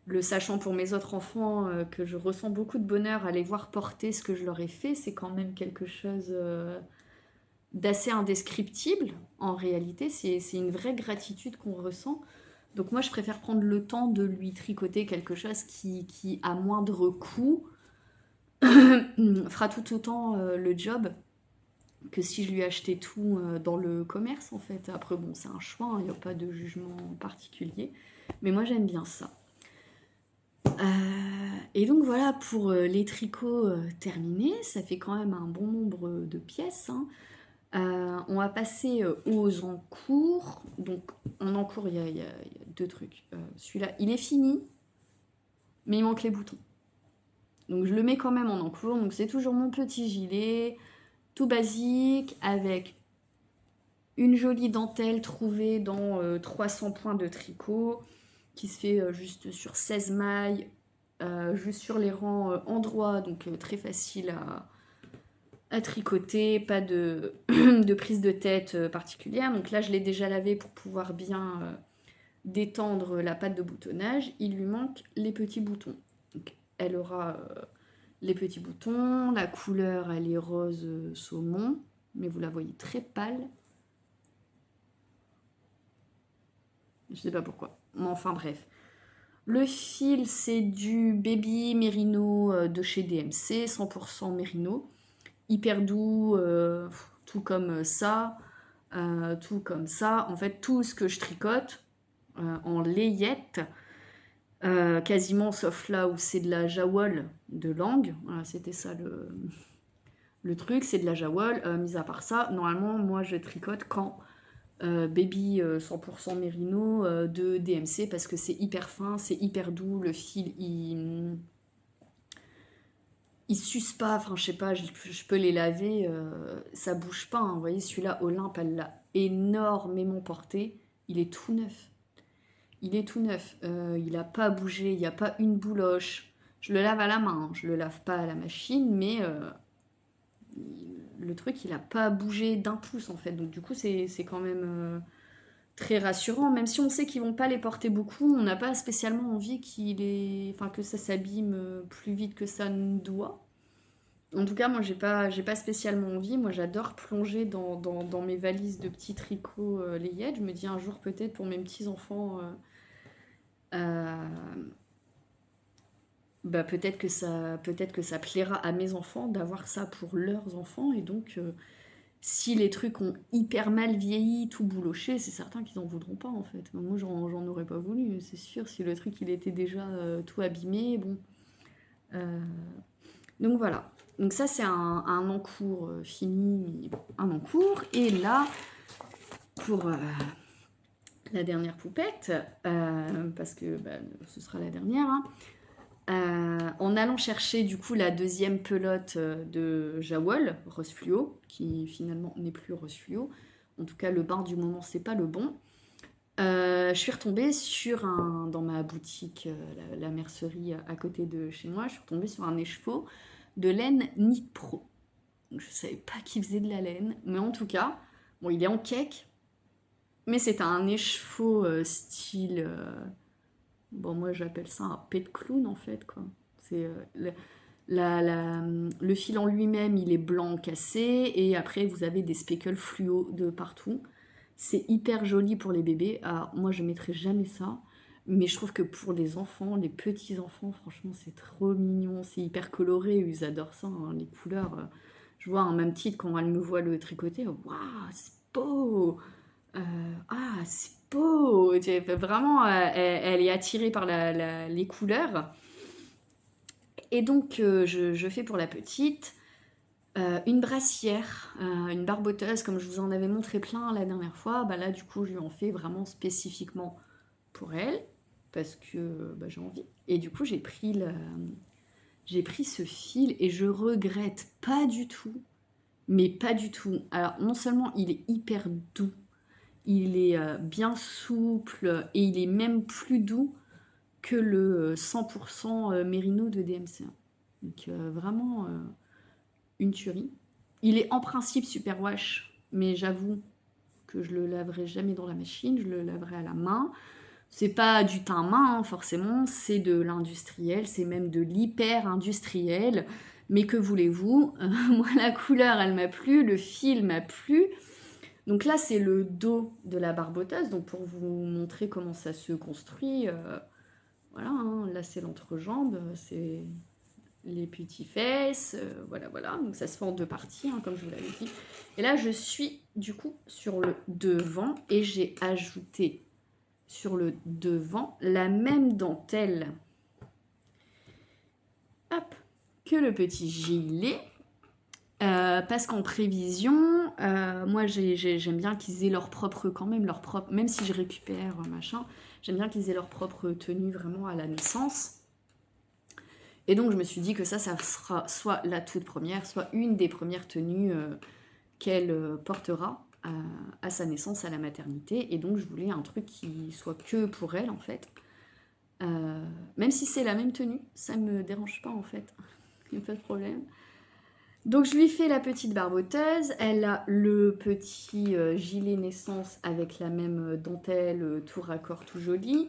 le sachant pour mes autres enfants, que je ressens beaucoup de bonheur à les voir porter ce que je leur ai fait, c'est quand même quelque chose d'assez indescriptible en réalité, c'est une vraie gratitude qu'on ressent. Donc moi je préfère prendre le temps de lui tricoter quelque chose qui à moindre coût, fera tout autant le job que si je lui achetais tout dans le commerce en fait. Après bon, c'est un choix, hein, il n'y a pas de jugement particulier, mais moi j'aime bien ça. Et donc voilà pour les tricots terminés, ça fait quand même un bon nombre de pièces, hein. On va passer aux encours. Donc en encours, il y a 2 trucs. Celui-là, il est fini, mais il manque les boutons. Donc je le mets quand même en encours. Donc c'est toujours mon petit gilet, tout basique, avec une jolie dentelle trouvée dans 300 points de tricot, qui se fait juste sur 16 mailles, juste sur les rangs endroits, donc très facile à tricoter, pas de, de prise de tête particulière. Donc là, je l'ai déjà lavé pour pouvoir bien détendre la pâte de boutonnage. Il lui manque les petits boutons. Donc, elle aura les petits boutons. La couleur, elle est rose saumon, mais vous la voyez très pâle. Je sais pas pourquoi. Mais enfin bref. Le fil, c'est du Baby Merino de chez DMC, 100% Merino. Hyper doux, tout comme ça, tout comme ça. En fait, tout ce que je tricote en layette, quasiment sauf là où c'est de la jawol de langue. Voilà, c'était ça le truc, c'est de la jawol. Mis à part ça, normalement, moi je tricote quand Baby 100% Mérino de DMC parce que c'est hyper fin, c'est hyper doux, le fil il suce pas, enfin je sais pas, je peux les laver, ça bouge pas, hein. Vous voyez celui-là, Olympe, elle l'a énormément porté, il est tout neuf. Il est tout neuf, il a pas bougé, il n'y a pas une bouloche. Je le lave à la main, hein. Je le lave pas à la machine, mais le truc il a pas bougé d'un pouce en fait. Donc du coup c'est quand même très rassurant, même si on sait qu'ils vont pas les porter beaucoup, on n'a pas spécialement envie que ça s'abîme plus vite que ça ne doit. En tout cas, moi, j'ai pas spécialement envie. Moi, j'adore plonger dans mes valises de petits tricots layettes. Je me dis un jour, peut-être, pour mes petits-enfants, euh, bah, peut-être que ça plaira à mes enfants d'avoir ça pour leurs enfants. Et donc, si les trucs ont hyper mal vieilli, tout bouloché, c'est certain qu'ils en voudront pas, en fait. Moi, j'en aurais pas voulu, c'est sûr. Si le truc, il était déjà tout abîmé, bon... Euh, Donc voilà. Donc ça, c'est un encours fini, mais bon, un encours. Et là, pour la dernière poupette, parce que bah, ce sera la dernière, hein, en allant chercher du coup la deuxième pelote de Jawol, rose fluo, qui finalement n'est plus rose fluo. En tout cas, le bain du moment, c'est pas le bon. Je suis retombée dans ma boutique, la mercerie à côté de chez moi, je suis retombée sur un écheveau de laine Knit Pro. Je savais pas qu'il faisait de la laine, mais en tout cas, bon, il est en cake, mais c'est un écheveau style, bon, moi j'appelle ça un pet clown en fait, quoi. C'est le fil en lui-même, il est blanc cassé, et après vous avez des speckles fluo de partout. C'est hyper joli pour les bébés. Alors, moi, je mettrai jamais ça. Mais je trouve que pour les enfants, les petits enfants, franchement, c'est trop mignon. C'est hyper coloré. Ils adorent ça, hein, les couleurs. Je vois, hein, même petite, quand elle me voit le tricoter, waouh, c'est beau! C'est beau! Vraiment, elle est attirée par les couleurs. Et donc, je fais pour la petite. Une brassière, une barboteuse, comme je vous en avais montré plein la dernière fois, bah là du coup je lui en fais vraiment spécifiquement pour elle, parce que bah, j'ai envie. Et du coup j'ai pris ce fil et je regrette pas du tout, mais pas du tout. Alors non seulement il est hyper doux, il est bien souple et il est même plus doux que le 100% Mérino de DMC. Donc vraiment une tuerie. Il est en principe super wash, mais j'avoue que je le laverai jamais dans la machine, je le laverai à la main. C'est pas du teint main, hein, forcément, c'est de l'industriel, c'est même de l'hyper industriel. Mais que voulez-vous? Moi, la couleur, elle m'a plu, le fil m'a plu. Donc là, c'est le dos de la barboteuse. Donc pour vous montrer comment ça se construit, voilà, hein, là c'est l'entrejambe, c'est les petits fesses, voilà, voilà. Donc ça se fait en deux parties, hein, comme je vous l'avais dit. Et là, je suis du coup sur le devant et j'ai ajouté sur le devant la même dentelle, hop, que le petit gilet. Parce qu'en prévision, moi j'aime bien qu'ils aient leur propre, quand même, leur propre, même si je récupère machin, j'aime bien qu'ils aient leur propre tenue vraiment à la naissance. Et donc je me suis dit que ça sera soit la toute première, soit une des premières tenues qu'elle portera à sa naissance à la maternité. Et donc je voulais un truc qui soit que pour elle en fait. Même si c'est la même tenue, ça me dérange pas en fait. Il n'y a pas de problème. Donc je lui fais la petite barboteuse, elle a le petit gilet naissance avec la même dentelle, tout raccord, tout joli.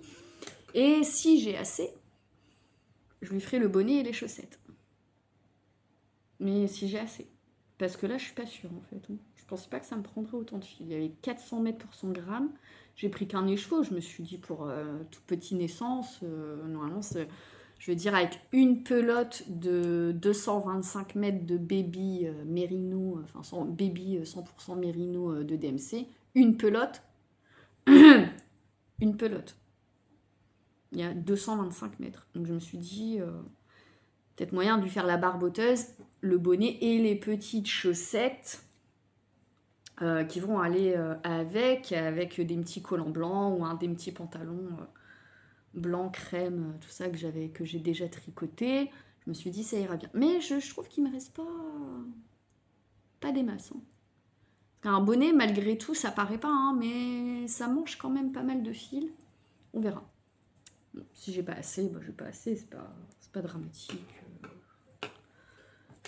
Et si j'ai assez, je lui ferai le bonnet et les chaussettes. Mais si j'ai assez. Parce que là, je suis pas sûre, en fait. Je pensais pas que ça me prendrait autant de fil. Il y avait 400 mètres pour 100 grammes. J'ai pris qu'un écheveau. Je me suis dit, pour tout petit naissance, normalement, je veux dire, avec une pelote de 225 mètres de baby mérino, enfin, baby 100% mérino de DMC, une pelote, une pelote. Il y a 225 mètres. Donc, je me suis dit... peut-être moyen de lui faire la barboteuse, le bonnet et les petites chaussettes qui vont aller avec des petits collants blancs ou des petits pantalons blancs, crème, tout ça que j'ai déjà tricoté. Je me suis dit ça ira bien. Mais je trouve qu'il me reste pas des masses. Hein. Un bonnet, malgré tout, ça paraît pas, hein, mais ça mange quand même pas mal de fil. On verra. Bon, si j'ai pas assez, bah j'ai pas assez, c'est pas dramatique.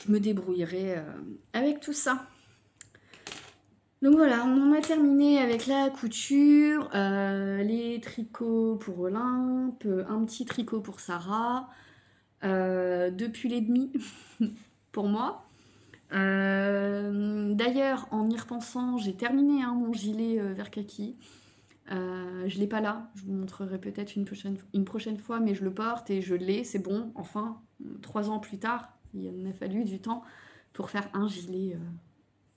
Je me débrouillerai avec tout ça. Donc voilà, on en a terminé avec la couture, les tricots pour Olympe, un petit tricot pour Sarah, 2 pulls et demi pour moi. D'ailleurs, en y repensant, j'ai terminé mon gilet vert kaki. Je l'ai pas là, je vous montrerai peut-être une prochaine fois, mais je le porte et je l'ai, c'est bon, enfin, 3 ans plus tard, il en a fallu du temps pour faire un gilet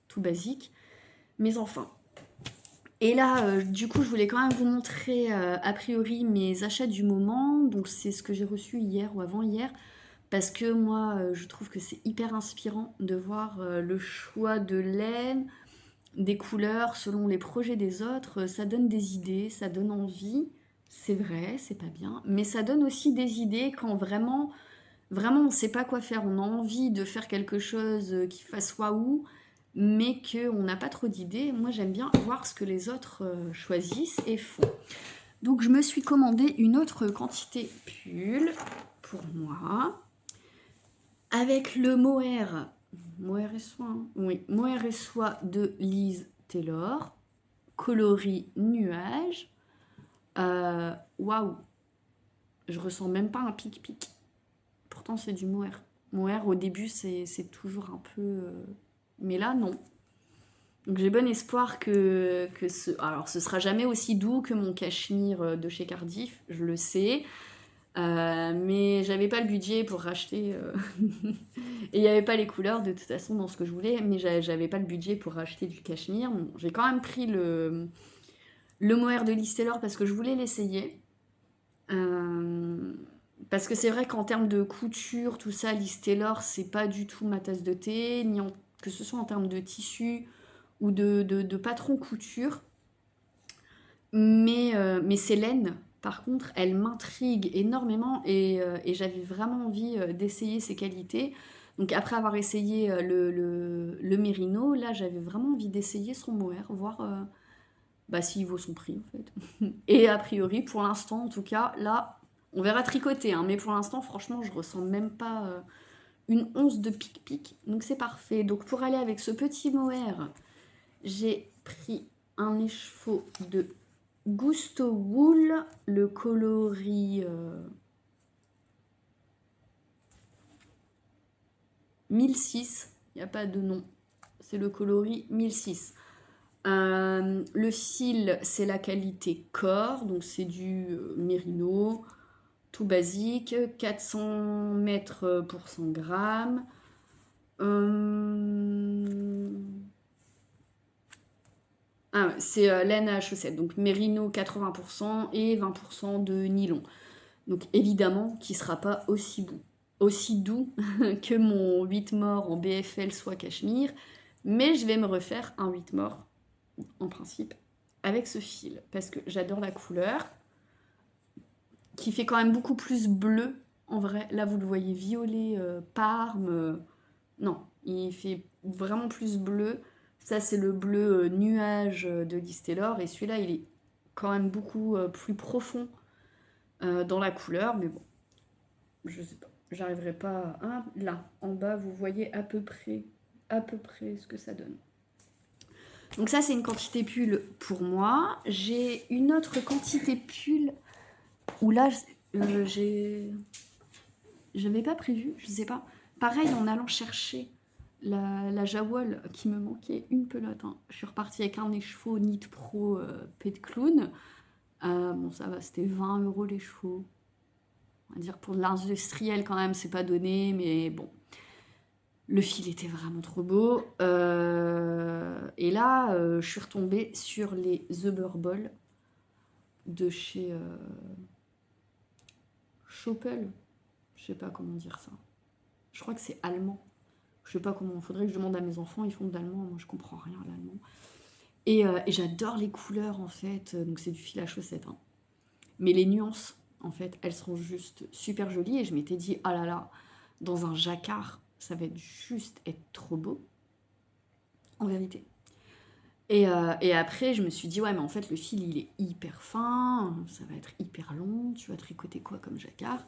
tout basique. Mais enfin. Et là, du coup, je voulais quand même vous montrer a priori mes achats du moment. Donc c'est ce que j'ai reçu hier ou avant-hier. Parce que moi, je trouve que c'est hyper inspirant de voir le choix de laine, des couleurs selon les projets des autres. Ça donne des idées, ça donne envie. C'est vrai, c'est pas bien. Mais ça donne aussi des idées quand vraiment, vraiment on ne sait pas quoi faire. On a envie de faire quelque chose qui fasse waouh, mais qu'on n'a pas trop d'idées. Moi, j'aime bien voir ce que les autres choisissent et font. Donc, je me suis commandé une autre quantité pull pour moi, avec le mohair et soie, hein. Oui, mohair et soie de Liz Taylor, coloris nuage. Waouh, je ressens même pas un pic-pic. Pourtant, c'est du mohair. Mohair, au début, c'est toujours un peu... Mais là, non. Donc j'ai bon espoir alors ce sera jamais aussi doux que mon cachemire de chez Cardiff, je le sais. Mais j'avais pas le budget pour racheter... Et il n'y avait pas les couleurs de toute façon dans ce que je voulais, mais j'avais pas le budget pour racheter du cachemire. Bon, j'ai quand même pris le mohair de Liz Taylor parce que je voulais l'essayer. Parce que c'est vrai qu'en termes de couture, tout ça, Liz Taylor, c'est pas du tout ma tasse de thé, que ce soit en termes de tissu ou de patron couture. Mais ces laines, par contre, elles m'intriguent énormément et j'avais vraiment envie d'essayer ses qualités. Donc après avoir essayé le Mérino, là j'avais vraiment envie d'essayer son mohair, voir s'il vaut son prix en fait. Et a priori, pour l'instant en tout cas, là, on verra tricoter, hein, mais pour l'instant, franchement, je ressens même pas une once de pic-pic. Donc c'est parfait. Donc pour aller avec ce petit mohair, j'ai pris un écheveau de Gusto Wool, le coloris 1006, il n'y a pas de nom, c'est le coloris 1006. Le fil, c'est la qualité corps, donc c'est du mérino, tout basique, 400 mètres pour 100 grammes. C'est laine à chaussette, donc mérino 80% et 20% de nylon. Donc évidemment qui sera pas aussi doux que mon 8 morts en BFL soit cachemire, mais je vais me refaire un 8 morts en principe avec ce fil parce que j'adore la couleur qui fait quand même beaucoup plus bleu en vrai. Là vous le voyez violet, parme, non, il fait vraiment plus bleu. Ça c'est le bleu nuage de Liz Taylor et celui-là il est quand même beaucoup plus profond dans la couleur, mais bon, je sais pas, j'arriverai pas à... Là, en bas, vous voyez à peu près ce que ça donne. Donc ça, c'est une quantité pull pour moi. J'ai une autre quantité pull où là, j'avais pas prévu, je sais pas. Pareil, en allant chercher la Jawol qui me manquait une pelote. Hein. Je suis repartie avec un écheveau Knit Pro Pet Clown. Bon, ça va, c'était 20 € l'écheveau. On va dire pour de l'industriel quand même, c'est pas donné, mais bon. Le fil était vraiment trop beau. Et là, je suis retombée sur les The Ball de chez Schoppel. Je sais pas comment dire ça. Je crois que c'est allemand. Je sais pas comment. Il faudrait que je demande à mes enfants. Ils font de l'allemand. Moi, je comprends rien à l'allemand. Et j'adore les couleurs, en fait. Donc, c'est du fil à chaussettes, hein. Mais les nuances, en fait, elles seront juste super jolies. Et je m'étais dit, ah là là, dans un jacquard, ça va être juste être trop beau, en vérité. Et après, je me suis dit, ouais, mais en fait, le fil, il est hyper fin, ça va être hyper long. Tu vas tricoter quoi comme jacquard?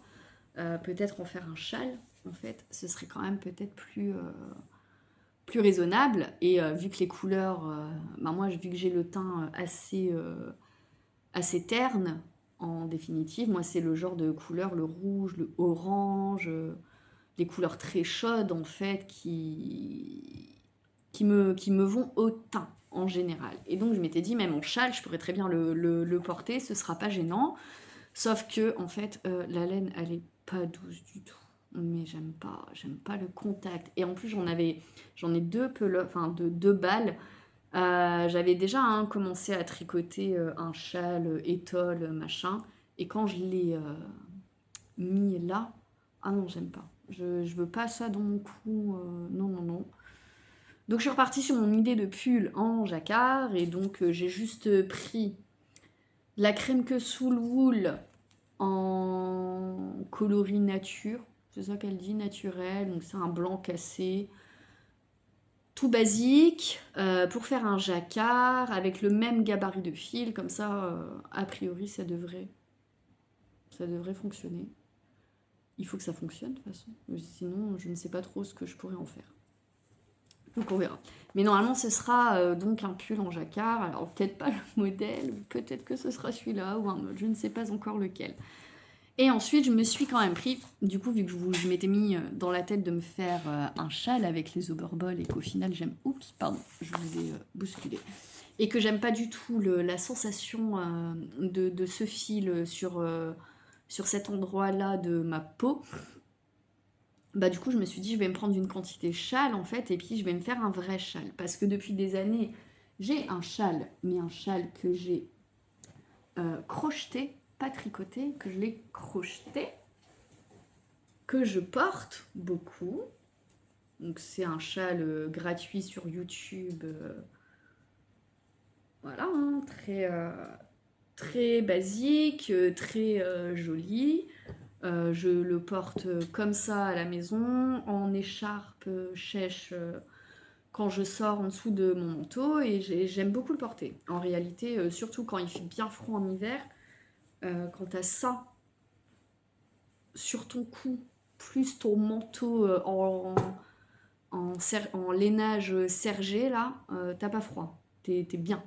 Peut-être en faire un châle, en fait. Ce serait quand même peut-être plus raisonnable. Et vu que les couleurs, bah moi, vu que j'ai le teint assez terne, en définitive, moi, c'est le genre de couleur, le rouge, le orange, les couleurs très chaudes, en fait, qui me vont au teint, en général. Et donc, je m'étais dit, même en châle, je pourrais très bien le porter, ce sera pas gênant. Sauf que, en fait, la laine, elle est pas douce du tout. Mais j'aime pas le contact. Et en plus, j'en ai deux balles. J'avais déjà commencé à tricoter un châle, étole, machin. Et quand je l'ai mis là, ah non, j'aime pas. Je veux pas ça dans mon cou. Non, non, non. Donc je suis repartie sur mon idée de pull en jacquard. Et donc j'ai juste pris la crème que soul wool en coloris nature. C'est ça qu'elle dit, naturel. Donc c'est un blanc cassé. Tout basique, pour faire un jacquard avec le même gabarit de fil, comme ça, a priori, ça devrait fonctionner. Il faut que ça fonctionne de toute façon, sinon je ne sais pas trop ce que je pourrais en faire. Donc on verra. Mais normalement ce sera donc un pull en jacquard, alors peut-être pas le modèle, ou peut-être que ce sera celui-là, ou un autre, je ne sais pas encore lequel. Et ensuite, je me suis quand même pris, du coup, vu que je m'étais mis dans la tête de me faire un châle avec les overballs et qu'au final, oups, pardon, je vous ai bousculé. Et que j'aime pas du tout la sensation de ce fil sur cet endroit-là de ma peau. Bah du coup, je me suis dit, je vais me prendre une quantité châle, en fait, et puis je vais me faire un vrai châle. Parce que depuis des années, j'ai un châle, mais un châle que j'ai crocheté, pas tricoté, que je l'ai crocheté, que je porte beaucoup. Donc c'est un châle gratuit sur YouTube. Voilà, hein, très basique, très joli. Je le porte comme ça à la maison, en écharpe chèche quand je sors en dessous de mon manteau. Et j'aime beaucoup le porter. En réalité, surtout quand il fait bien froid en hiver, quand t'as ça sur ton cou, plus ton manteau en lainage sergé, là, t'as pas froid. T'es bien.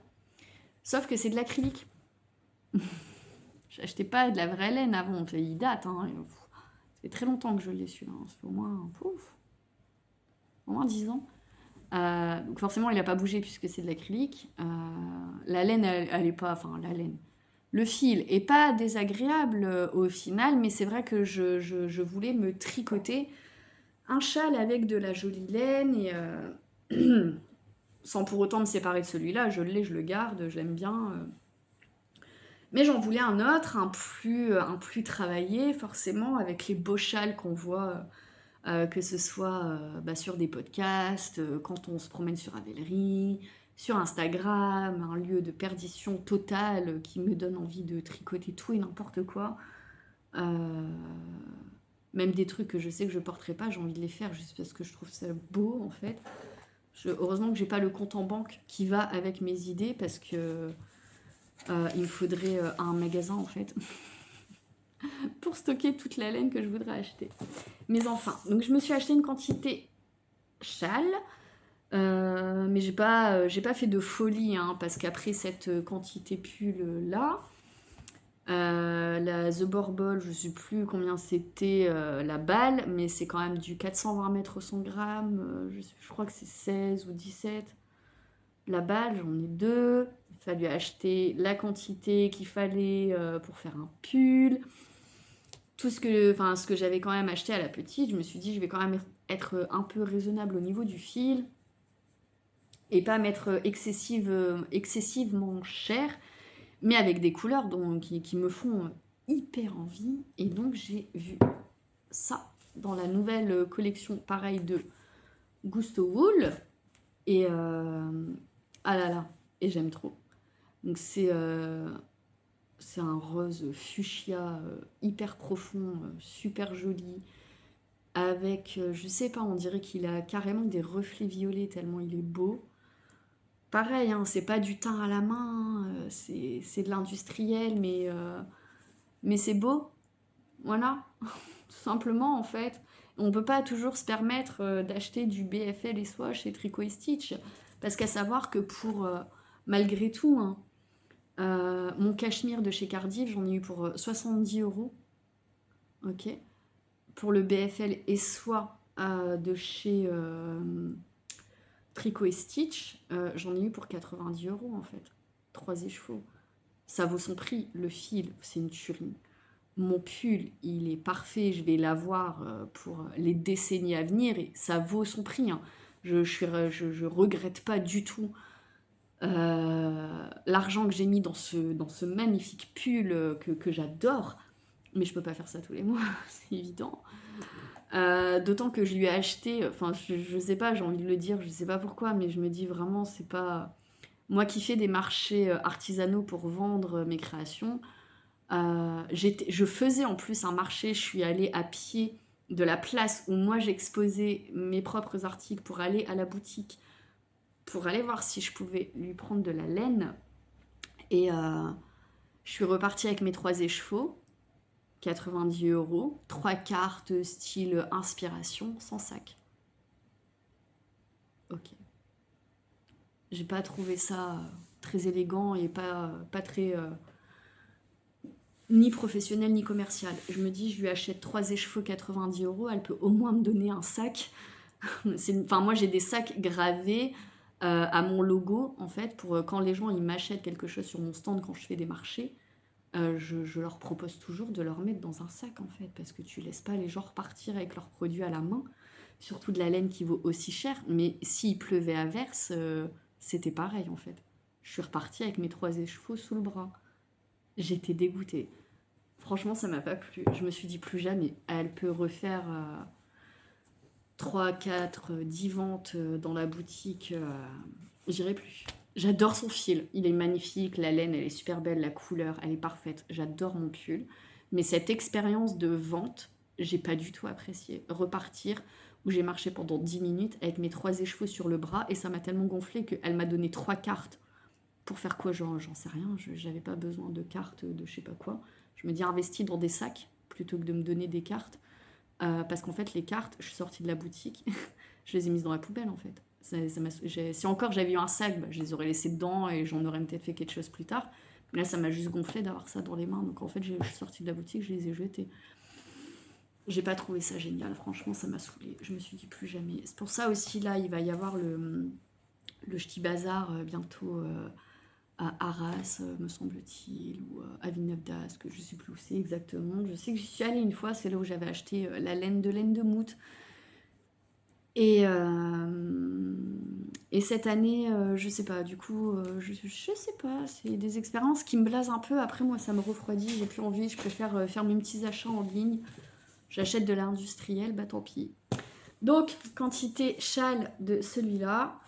Sauf que c'est de l'acrylique. J'achetais pas de la vraie laine avant, il date. Ça fait très longtemps que je l'ai celui-là. Ça fait au moins 10 ans. Donc forcément, il n'a pas bougé puisque c'est de l'acrylique. La laine, elle est pas... Enfin, la laine. Le fil est pas désagréable au final, mais c'est vrai que je voulais me tricoter un châle avec de la jolie laine et sans pour autant me séparer de celui-là. Je l'ai, je le garde, je l'aime bien. Mais j'en voulais un autre, un plus travaillé, forcément, avec les beaux châles qu'on voit, que ce soit sur des podcasts, quand on se promène sur Ravelry, sur Instagram, un lieu de perdition totale qui me donne envie de tricoter tout et n'importe quoi. Euh, Même des trucs que je sais que je porterai pas, j'ai envie de les faire juste parce que je trouve ça beau, en fait. Heureusement que j'ai pas le compte en banque qui va avec mes idées, parce que il me faudrait un magasin, en fait, pour stocker toute la laine que je voudrais acheter. Mais enfin, donc je me suis acheté une quantité châle, mais j'ai pas fait de folie, hein, parce qu'après cette quantité pull là, la The Borbol, je sais plus combien c'était la balle, mais c'est quand même du 420 mètres au 100 grammes, je crois que c'est 16 ou 17. La balle, j'en ai deux. Il fallait acheter la quantité qu'il fallait pour faire un pull. Ce que j'avais quand même acheté à la petite, je me suis dit, je vais quand même être un peu raisonnable au niveau du fil et pas mettre excessivement cher, mais avec des couleurs qui me font hyper envie. Et donc j'ai vu ça dans la nouvelle collection, pareil, de Gusto Wool. Et ah là là. et j'aime trop. Donc c'est un rose fuchsia hyper profond, super joli, avec, je sais pas, on dirait qu'il a carrément des reflets violets tellement il est beau. Pareil, hein, c'est pas du teint à la main, hein, c'est de l'industriel, mais c'est beau, voilà, tout simplement en fait. On peut pas toujours se permettre d'acheter du BFL et soie chez Tricot et Stitch, parce qu'à savoir que malgré tout, hein, mon cachemire de chez Cardiff, j'en ai eu pour 70 euros, ok. Pour le BFL et soie de chez Tricot et Stitch, j'en ai eu pour 90 euros en fait. 3 écheveaux. Ça vaut son prix. Le fil, c'est une tuerie. Mon pull, il est parfait. Je vais l'avoir pour les décennies à venir et ça vaut son prix, hein. Je regrette pas du tout l'argent que j'ai mis dans ce magnifique pull que j'adore. Mais je peux pas faire ça tous les mois, c'est évident. D'autant que je lui ai acheté, enfin je sais pas, j'ai envie de le dire, je sais pas pourquoi, mais je me dis vraiment, c'est pas. Moi qui fais des marchés artisanaux pour vendre mes créations, je faisais en plus un marché, je suis allée à pied de la place où moi j'exposais mes propres articles pour aller à la boutique, pour aller voir si je pouvais lui prendre de la laine. Et je suis repartie avec mes 3 écheveaux, 90 euros, 3 cartes style inspiration, sans sac. Ok. J'ai pas trouvé ça très élégant et pas très ni professionnel ni commercial. Je me dis, je lui achète 3 écheveaux 90 euros, elle peut au moins me donner un sac. Enfin, moi j'ai des sacs gravés à mon logo en fait pour quand les gens ils m'achètent quelque chose sur mon stand quand je fais des marchés. Je leur propose toujours de leur mettre dans un sac en fait, parce que tu laisses pas les gens repartir avec leurs produits à la main, surtout de la laine qui vaut aussi cher. Mais s'il pleuvait à verse, c'était pareil en fait. Je suis repartie avec mes 3 écheveaux sous le bras. J'étais dégoûtée. Franchement, ça m'a pas plu. Je me suis dit plus jamais. Elle peut refaire 3, 4, 10 ventes dans la boutique. J'irai plus. J'adore son fil, il est magnifique, la laine elle est super belle, la couleur elle est parfaite, j'adore mon pull. Mais cette expérience de vente, j'ai pas du tout apprécié. Repartir où j'ai marché pendant 10 minutes avec mes 3 écheveaux sur le bras et ça m'a tellement gonflé qu'elle m'a donné 3 cartes. Pour faire quoi, j'en sais rien, j'avais pas besoin de cartes de je sais pas quoi. Je me dis investis dans des sacs plutôt que de me donner des cartes. Parce qu'en fait les cartes, je suis sortie de la boutique, je les ai mises dans la poubelle en fait. Si encore j'avais eu un sac, bah, je les aurais laissés dedans et j'en aurais peut-être fait quelque chose plus tard. Mais là, ça m'a juste gonflé d'avoir ça dans les mains. Donc en fait, je suis sortie de la boutique, je les ai jetés. J'ai pas trouvé ça génial, franchement, ça m'a saoulée. Je me suis dit plus jamais. C'est pour ça aussi, là, il va y avoir le Ch'ti Bazar bientôt à Arras, me semble-t-il, ou à Villeneuve d'Ascq, je sais plus où c'est exactement. Je sais que j'y suis allée une fois, c'est là où j'avais acheté la laine de Mout. Et cette année, je sais pas, du coup, je sais pas, c'est des expériences qui me blasent un peu. Après, moi, ça me refroidit, j'ai plus envie, je préfère faire mes petits achats en ligne. J'achète de l'industriel, bah tant pis. Donc, quantité châle de celui-là.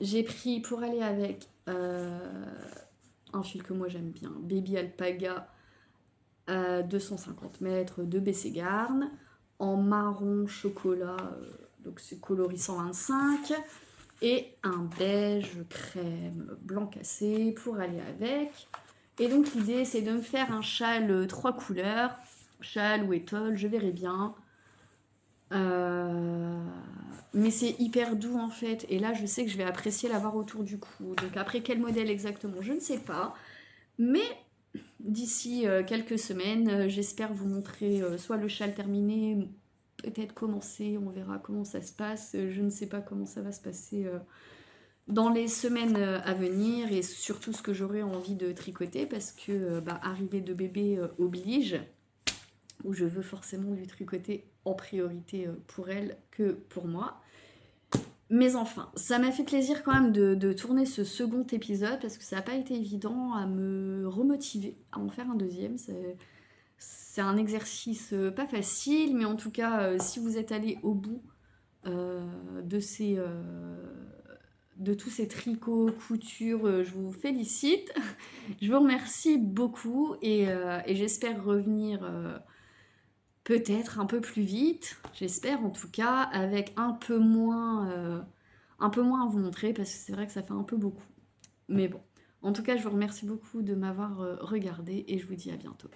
J'ai pris pour aller avec un fil que moi j'aime bien, Baby Alpaga 250 mètres de Bességarn en marron chocolat, donc c'est coloris 125, et un beige crème blanc cassé pour aller avec. Et donc l'idée c'est de me faire un châle 3 couleurs, châle ou étole, je verrai bien. Mais c'est hyper doux en fait, et là je sais que je vais apprécier l'avoir autour du cou. Donc après quel modèle exactement, je ne sais pas, mais d'ici quelques semaines, j'espère vous montrer soit le châle terminé, peut-être commencer, on verra comment ça se passe. Je ne sais pas comment ça va se passer dans les semaines à venir et surtout ce que j'aurai envie de tricoter parce que arrivée de bébé oblige, où je veux forcément lui tricoter en priorité pour elle que pour moi. Mais enfin, ça m'a fait plaisir quand même de tourner ce second épisode parce que ça n'a pas été évident à me remotiver à en faire un deuxième. C'est un exercice pas facile, mais en tout cas, si vous êtes allé au bout de de tous ces tricots, coutures, je vous félicite. Je vous remercie beaucoup et j'espère revenir peut-être un peu plus vite, j'espère en tout cas, avec un peu moins à vous montrer parce que c'est vrai que ça fait un peu beaucoup. Mais bon, en tout cas, je vous remercie beaucoup de m'avoir regardé et je vous dis à bientôt.